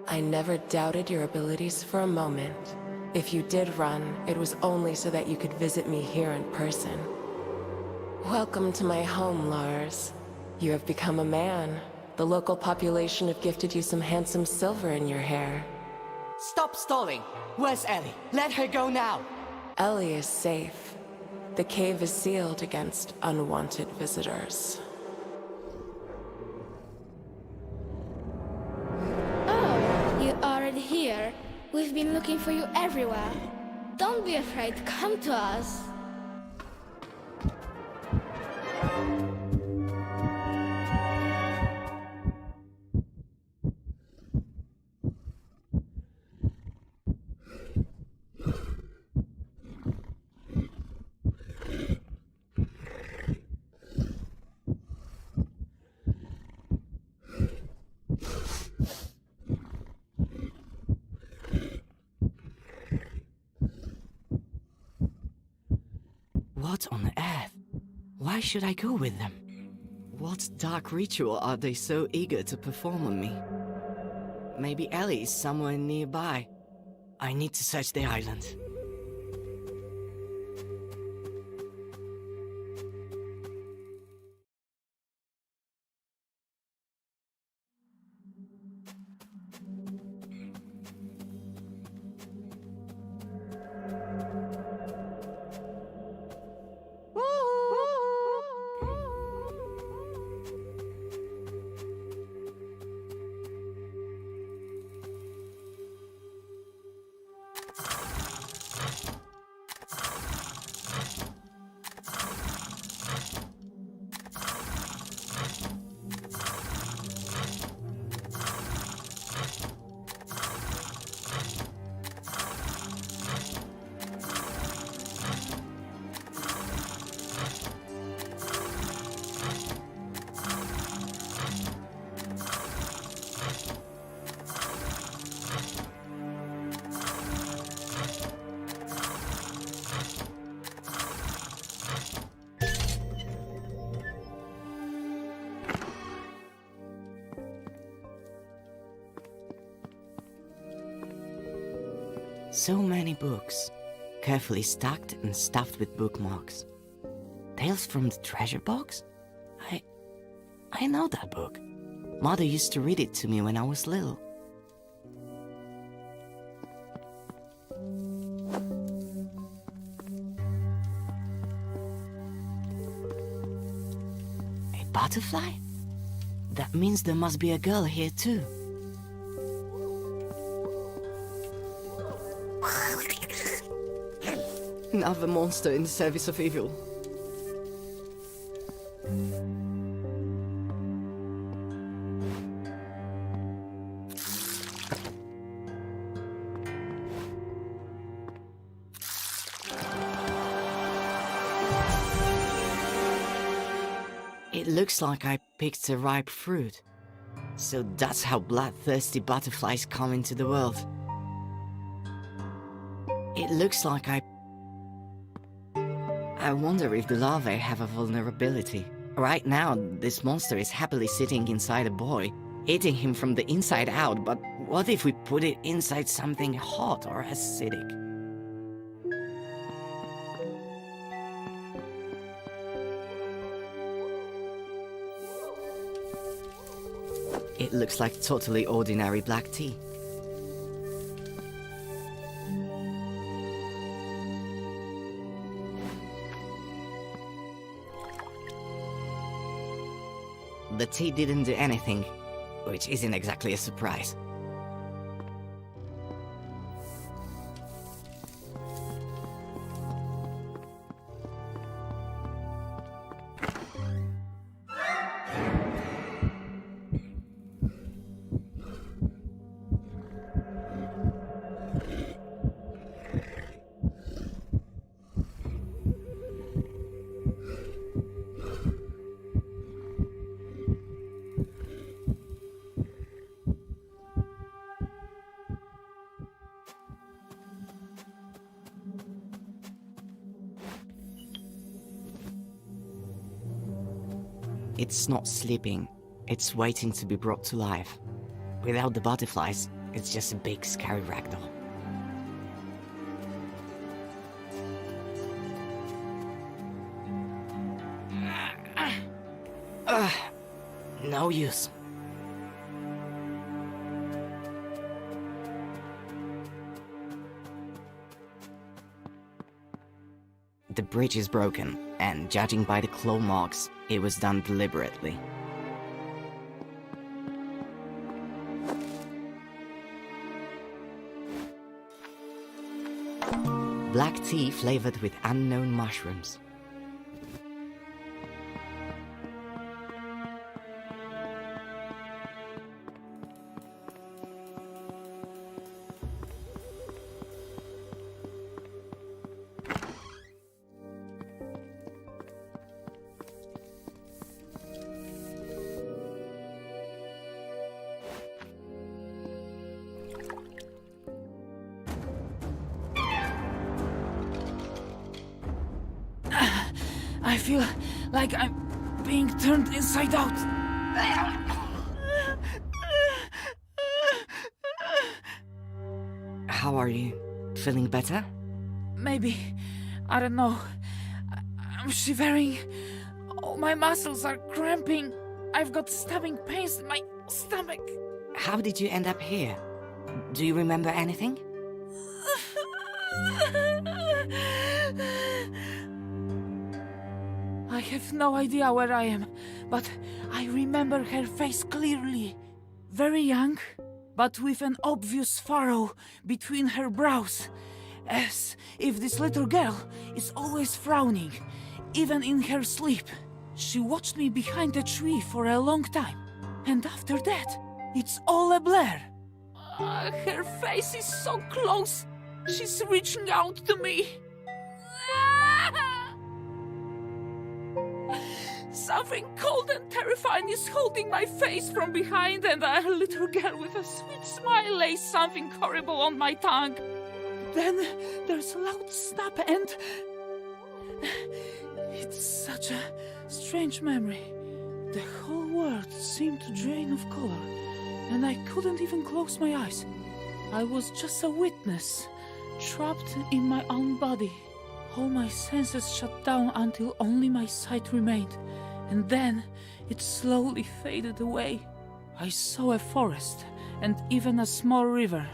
I never doubted your abilities for a moment. If you did run, it was only so that you could visit me here in person. Welcome to my home, Lars. You have become a man. The local population have gifted you some handsome silver in your hair. Stop stalling! Where's Ellie? Let her go now! Ellie is safe. The cave is sealed against unwanted visitors. Oh, you aren't here. We've been looking for you everywhere. Don't be afraid, come to us. What on earth? Why should I go with them? What dark ritual are they so eager to perform on me? Maybe Ellie is somewhere nearby. I need to search the island. So many books, carefully stacked and stuffed with bookmarks. Tales from the Treasure Box? I know that book. Mother used to read it to me when I was little. A butterfly? That means there must be a girl here too. Another monster in the service of evil. It looks like I picked a ripe fruit. So that's how bloodthirsty butterflies come into the world. It looks like I wonder if the larvae have a vulnerability. Right now, this monster is happily sitting inside a boy, eating him from the inside out, but what if we put it inside something hot or acidic? It looks like totally ordinary black tea. The tea didn't do anything, which isn't exactly a surprise. It's not sleeping, it's waiting to be brought to life. Without the butterflies, it's just a big scary ragdoll. No use. The bridge is broken, and judging by the claw marks, it was done deliberately. Black tea flavored with unknown mushrooms. I feel like I'm being turned inside out. How are you? Feeling better? Maybe. I don't know. I'm shivering. All my muscles are cramping. I've got stabbing pains in my stomach. How did you end up here? Do you remember anything? I have no idea where I am, but I remember her face clearly. Very young, but with an obvious furrow between her brows. As if this little girl is always frowning, even in her sleep. She watched me behind a tree for a long time, and after that, it's all a blur. Her face is so close. She's reaching out to me. Something cold and terrifying is holding my face from behind, and a little girl with a sweet smile lays something horrible on my tongue. Then there's a loud snap, and it's such a strange memory. The whole world seemed to drain of color, and I couldn't even close my eyes. I was just a witness, trapped in my own body. All my senses shut down until only my sight remained, and then it slowly faded away. I saw a forest and even a small river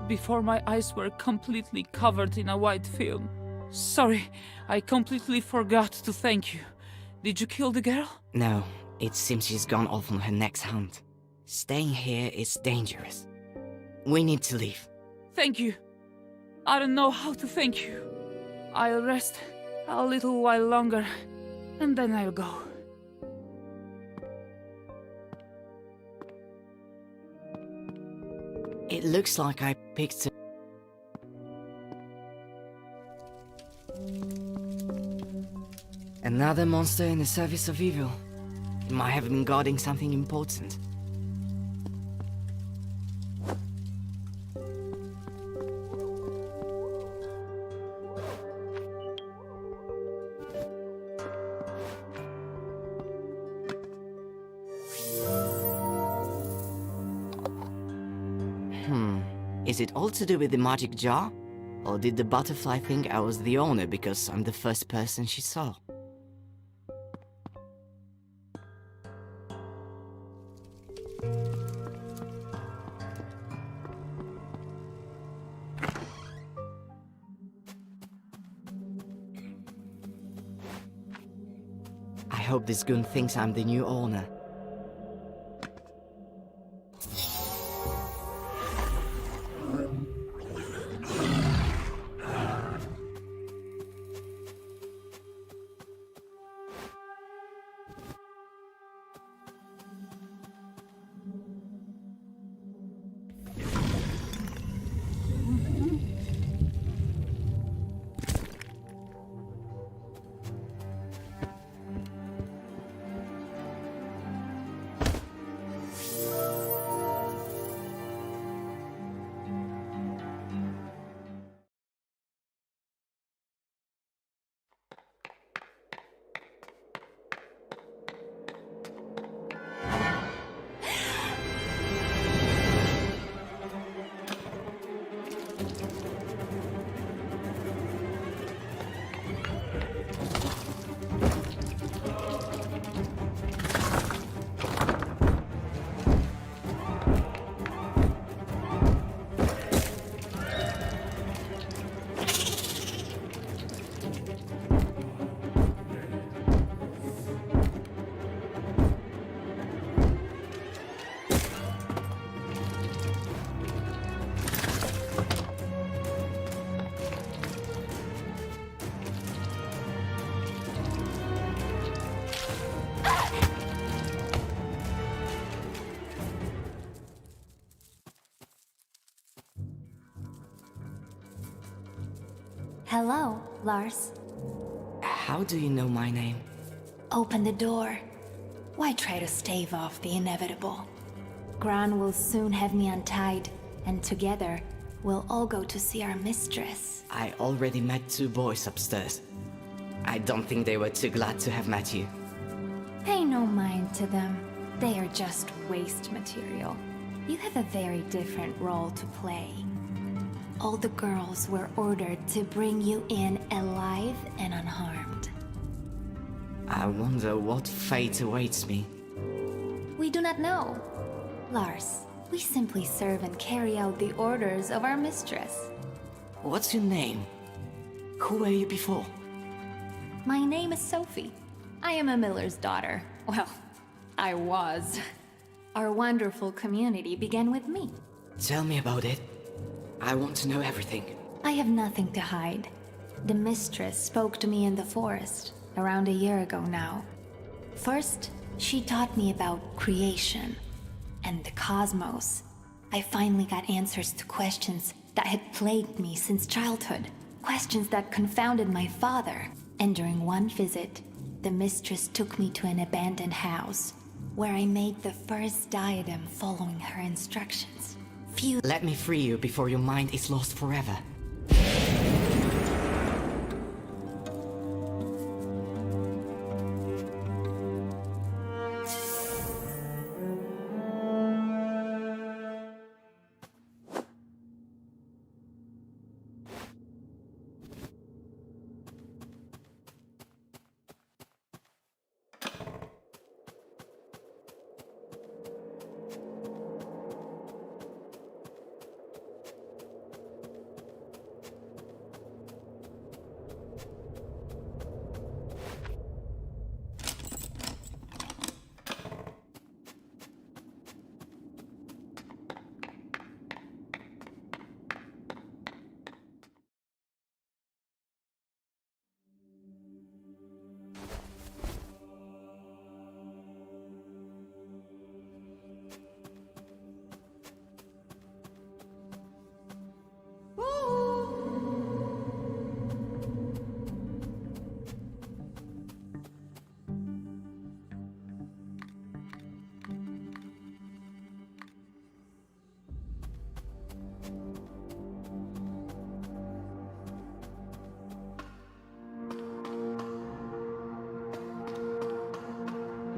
before my eyes were completely covered in a white film. Sorry, I completely forgot to thank you. Did you kill the girl? No, it seems she's gone off on her next hunt. Staying here is dangerous. We need to leave. Thank you. I don't know how to thank you. I'll rest a little while longer, and then I'll go. It looks like I picked a... Another monster in the service of evil. It might have been guarding something important. Is it all to do with the magic jar? Or did the butterfly think I was the owner because I'm the first person she saw? I hope this goon thinks I'm the new owner. Hello, Lars. How do you know my name? Open the door. Why try to stave off the inevitable? Gran will soon have me untied, and together, we'll all go to see our mistress. I already met 2 boys upstairs. I don't think they were too glad to have met you. Pay no mind to them. They are just waste material. You have a very different role to play. All the girls were ordered to bring you in alive and unharmed. I wonder what fate awaits me. We do not know. Lars, we simply serve and carry out the orders of our mistress. What's your name? Who were you before? My name is Sophie. I am a miller's daughter. Well, I was. Our wonderful community began with me. Tell me about it. I want to know everything. I have nothing to hide. The mistress spoke to me in the forest, around a year ago now. First, she taught me about creation and the cosmos. I finally got answers to questions that had plagued me since childhood. Questions that confounded my father. And during one visit, the mistress took me to an abandoned house, where I made the first diadem following her instructions. Let me free you before your mind is lost forever.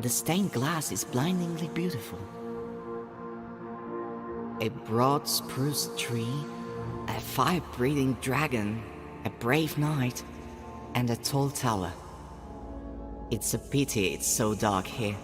The stained glass is blindingly beautiful. a broad spruce tree, a fire-breathing dragon, a brave knight, and a tall tower. It's a pity it's so dark here.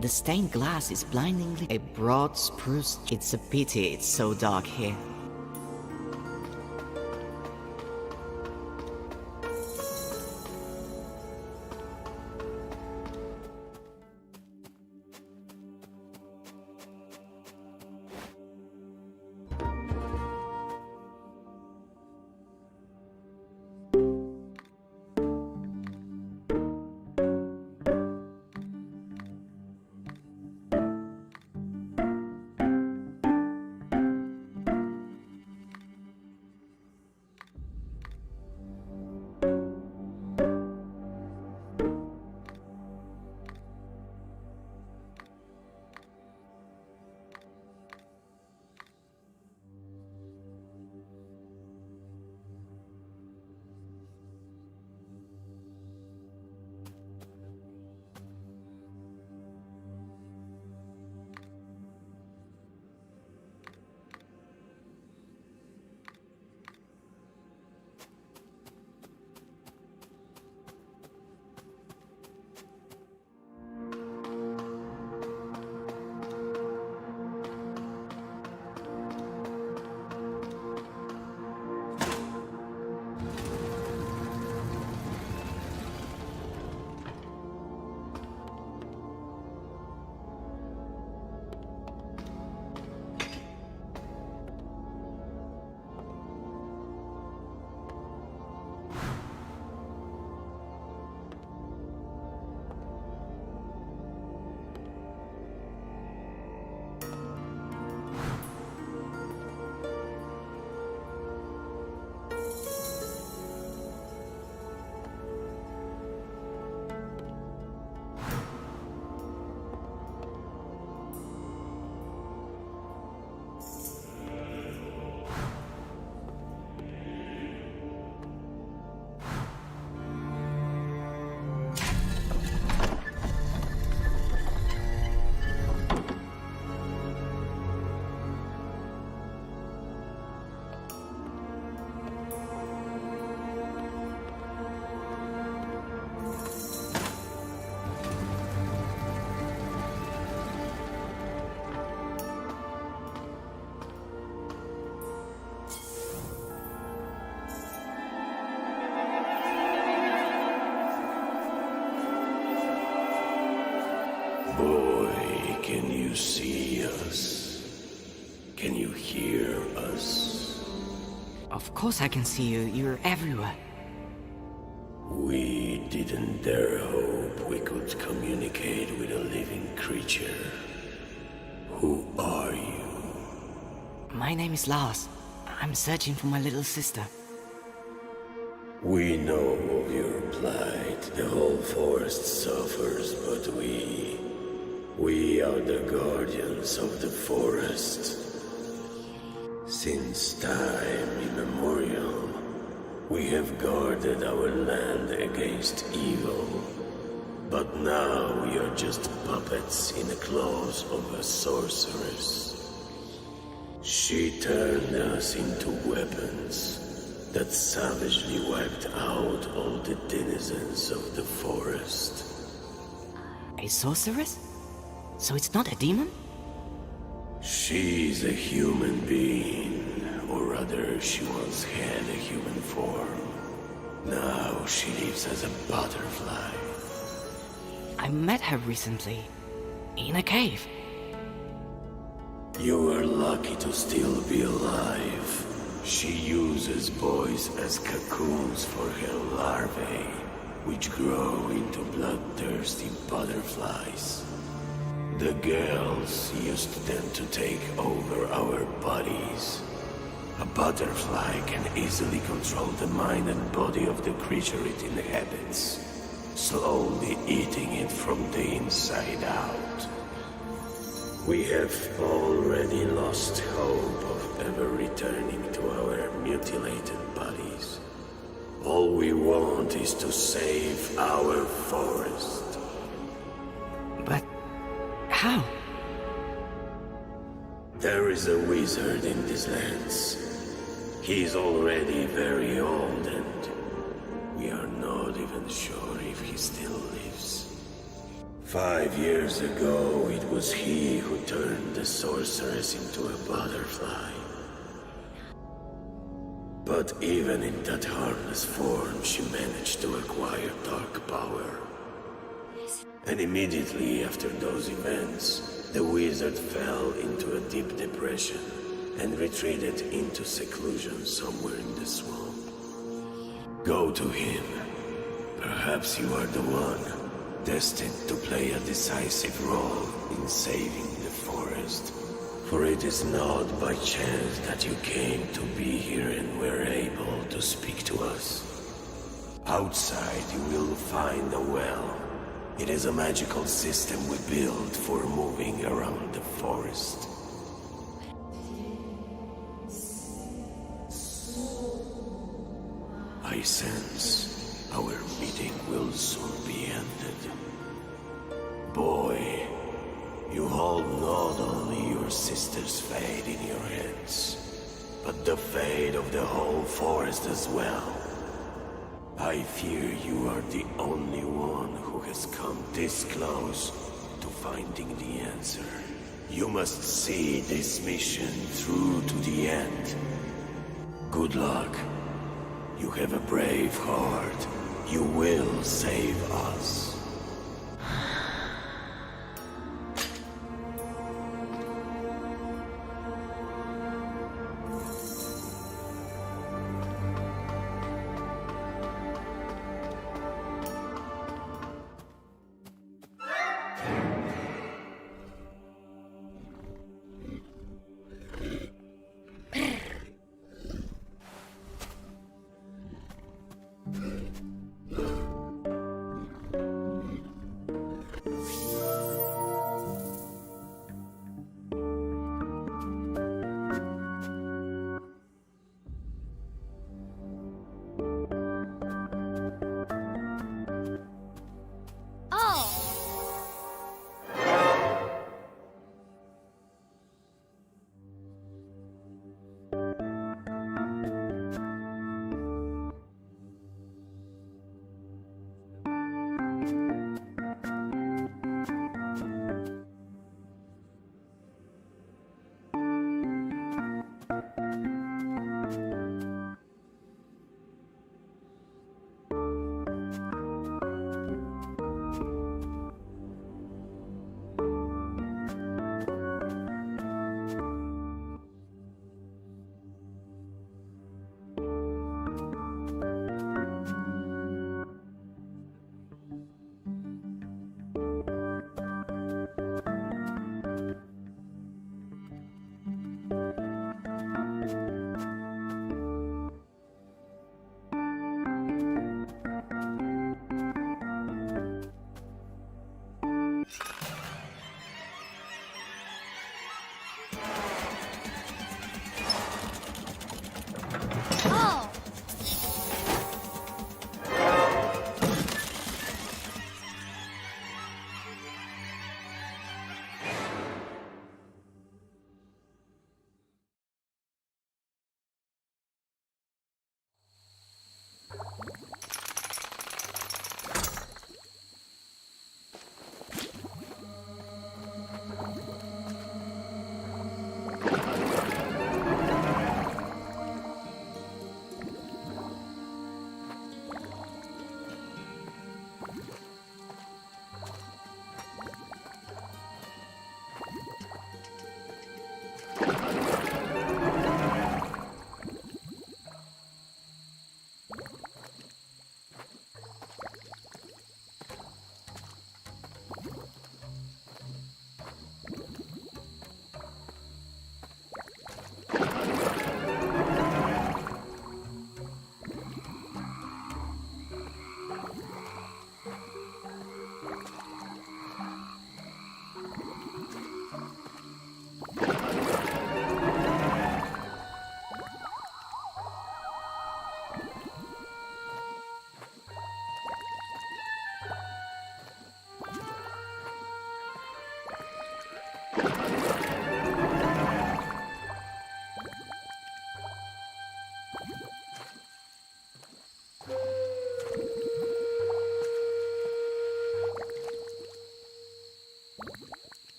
The stained glass is blindingly a broad spruce. It's a pity it's so dark here. you see us? Can you hear us? Of course I can see you. You're everywhere. We didn't dare hope we could communicate with a living creature. Who are you? My name is Lars. I'm searching for my little sister. We know of your plight. The whole forest suffers, but we are the guardians of the forest. Since time immemorial, we have guarded our land against evil. But now we are just puppets in the claws of a sorceress. She turned us into weapons that savagely wiped out all the denizens of the forest. A sorceress? So it's not a demon? She's a human being, or rather she once had a human form. Now she lives as a butterfly. I met her recently, in a cave. You were lucky to still be alive. She uses boys as cocoons for her larvae, which grow into bloodthirsty butterflies. The girls used them to take over our bodies. A butterfly can easily control the mind and body of the creature it inhabits, slowly eating it from the inside out. We have already lost hope of ever returning to our mutilated bodies. All we want is to save our forest. But how? There is a wizard in these lands. He's already very old and we are not even sure if he still lives. 5 years ago, it was he who turned the sorceress into a butterfly. But even in that harmless form, she managed to acquire dark power. And immediately after those events, the wizard fell into a deep depression and retreated into seclusion somewhere in the swamp. Go to him. Perhaps you are the one destined to play a decisive role in saving the forest. For it is not by chance that you came to be here and were able to speak to us. Outside you will find a well. It is a magical system we built for moving around the forest. I sense our meeting will soon be ended. Boy, you hold not only your sister's fate in your hands, but the fate of the whole forest as well. I fear you are the only one who has come this close to finding the answer. You must see this mission through to the end. Good luck. You have a brave heart. You will save us.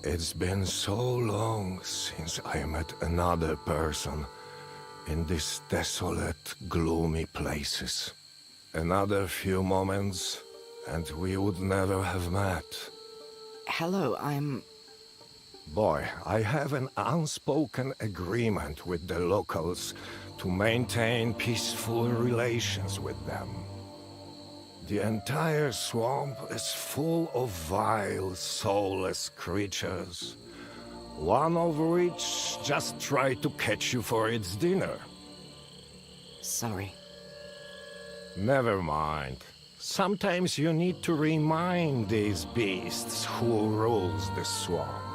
It's been so long since I met another person in these desolate, gloomy places. Another few moments, and we would never have met. Hello, Boy, I have an unspoken agreement with the locals to maintain peaceful relations with them. The entire swamp is full of vile, soulless creatures, one of which just tried to catch you for its dinner. Sorry. Never mind. Sometimes you need to remind these beasts who rules the swamp.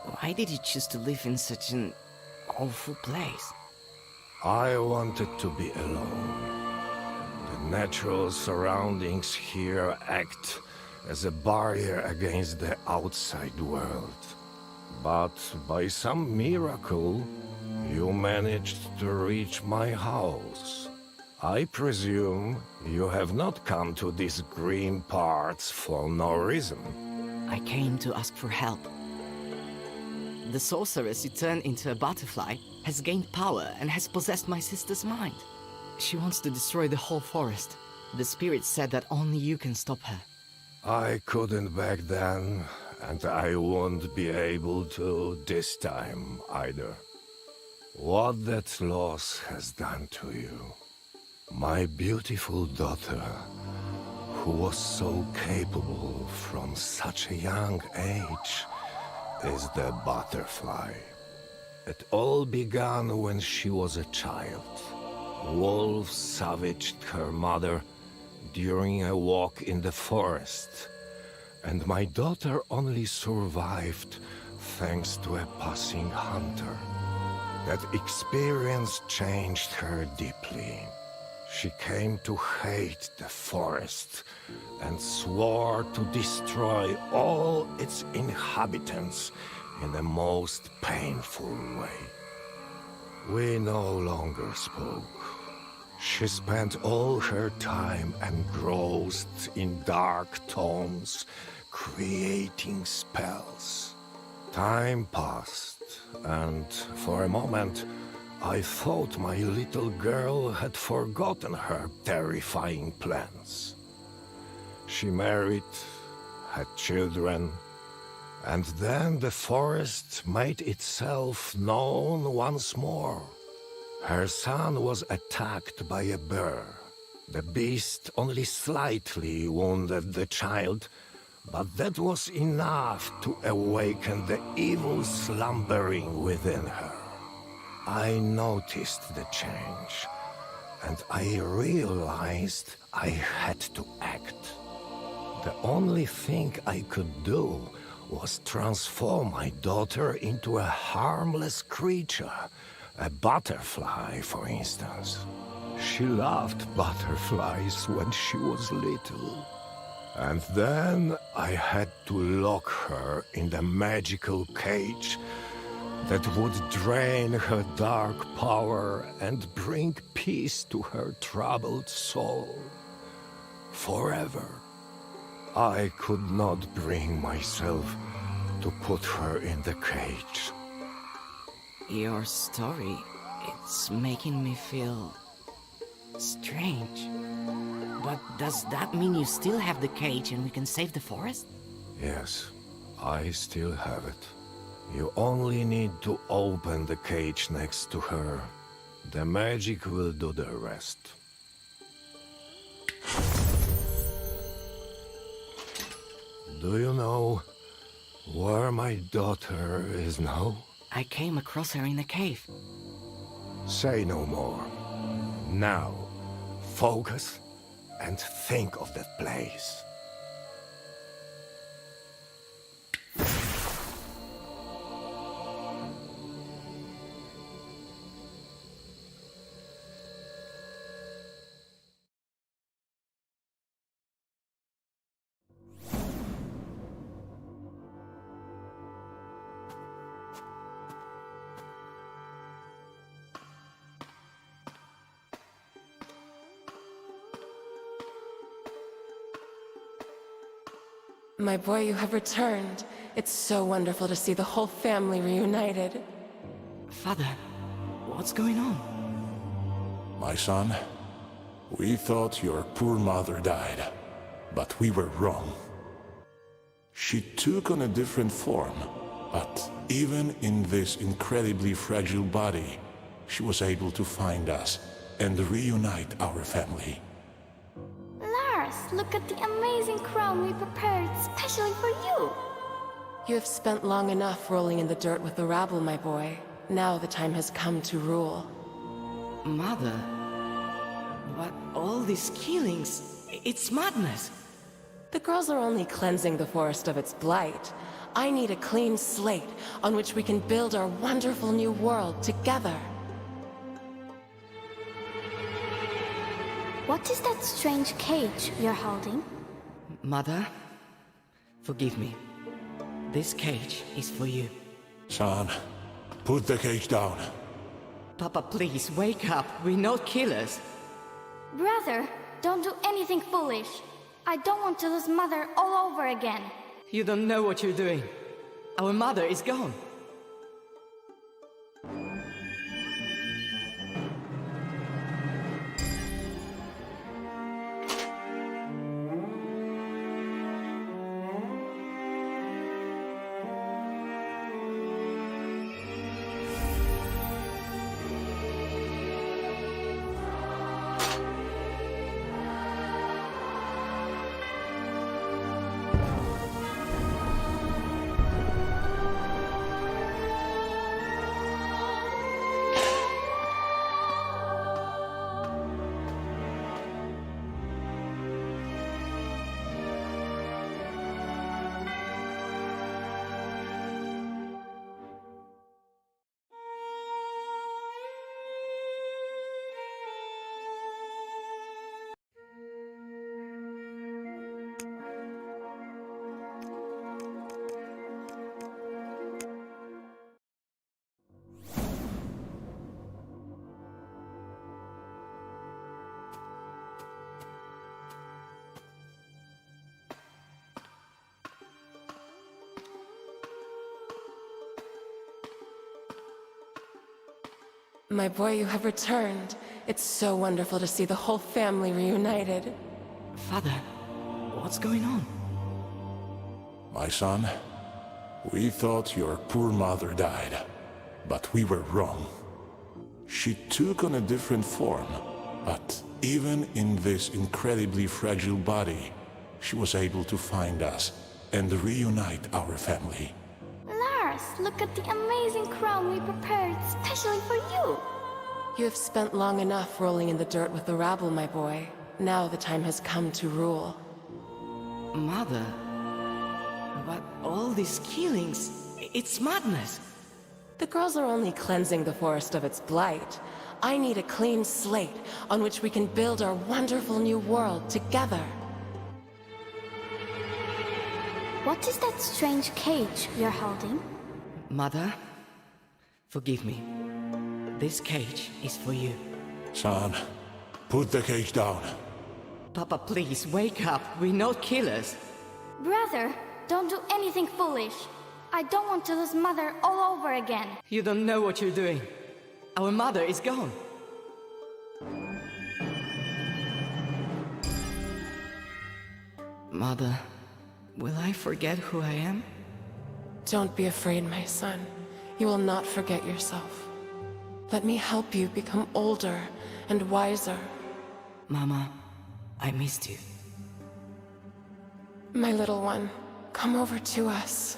Why did you choose to live in such an awful place? I wanted to be alone. The natural surroundings here act as a barrier against the outside world. But by some miracle, you managed to reach my house. I presume you have not come to these green parts for no reason. I came to ask for help. The sorceress you turned into a butterfly has gained power and has possessed my sister's mind. She wants to destroy the whole forest. The spirit said that only you can stop her. I couldn't back then, and I won't be able to this time either. What that loss has done to you. My beautiful daughter, who was so capable from such a young age, is the butterfly. It all began when she was a child. Wolves savaged her mother during a walk in the forest, and my daughter only survived thanks to a passing hunter. That experience changed her deeply. She came to hate the forest and swore to destroy all its inhabitants in the most painful way. We no longer spoke. She spent all her time engrossed in dark tomes, creating spells. Time passed, and for a moment, I thought my little girl had forgotten her terrifying plans. She married, had children, and then the forest made itself known once more. Her son was attacked by a bear. The beast only slightly wounded the child, but that was enough to awaken the evil slumbering within her. I noticed the change, and I realized I had to act. The only thing I could do was transform my daughter into a harmless creature, a butterfly, for instance. She loved butterflies when she was little. And then I had to lock her in the magical cage that would drain her dark power and bring peace to her troubled soul. Forever. I could not bring myself to put her in the cage. Your story, it's making me feel strange. But does that mean you still have the cage and we can save the forest? Yes, I still have it. You only need to open the cage next to her. The magic will do the rest. Do you know where my daughter is now? I came across her in the cave. Say no more. Now, focus and think of that place. My boy, you have returned. It's so wonderful to see the whole family reunited. Father, what's going on? My son, we thought your poor mother died, but we were wrong. She took on a different form, but even in this incredibly fragile body, she was able to find us and reunite our family. Lars, look at the amazing crown we prepared especially for you. You have spent long enough rolling in the dirt with the rabble, my boy. Now the time has come to rule. Mother, but all these killings, it's madness. The girls are only cleansing the forest of its blight. I need a clean slate on which we can build our wonderful new world together. What is that strange cage you're holding? Mother, forgive me. This cage is for you. Son, put the cage down. Papa, please, wake up. We're not killers. Brother, don't do anything foolish. I don't want to lose Mother all over again. You don't know what you're doing. Our mother is gone. My boy, you have returned. It's so wonderful to see the whole family reunited. Father, what's going on? My son, we thought your poor mother died, but we were wrong. She took on a different form, but even in this incredibly fragile body, she was able to find us and reunite our family. Lars, look at the amazing crown we prepared especially for you. You have spent long enough rolling in the dirt with the rabble, my boy. Now the time has come to rule. Mother, but all these killings, it's madness. The girls are only cleansing the forest of its blight. I need a clean slate on which we can build our wonderful new world together. What is that strange cage you're holding? Mother, forgive me. This cage is for you. Son, put the cage down. Papa, please, wake up. We're not killers. Brother, don't do anything foolish. I don't want to lose Mother all over again. You don't know what you're doing. Our mother is gone. Mother, will I forget who I am? Don't be afraid, my son. You will not forget yourself. Let me help you become older and wiser. Mama, I missed you. My little one, come over to us.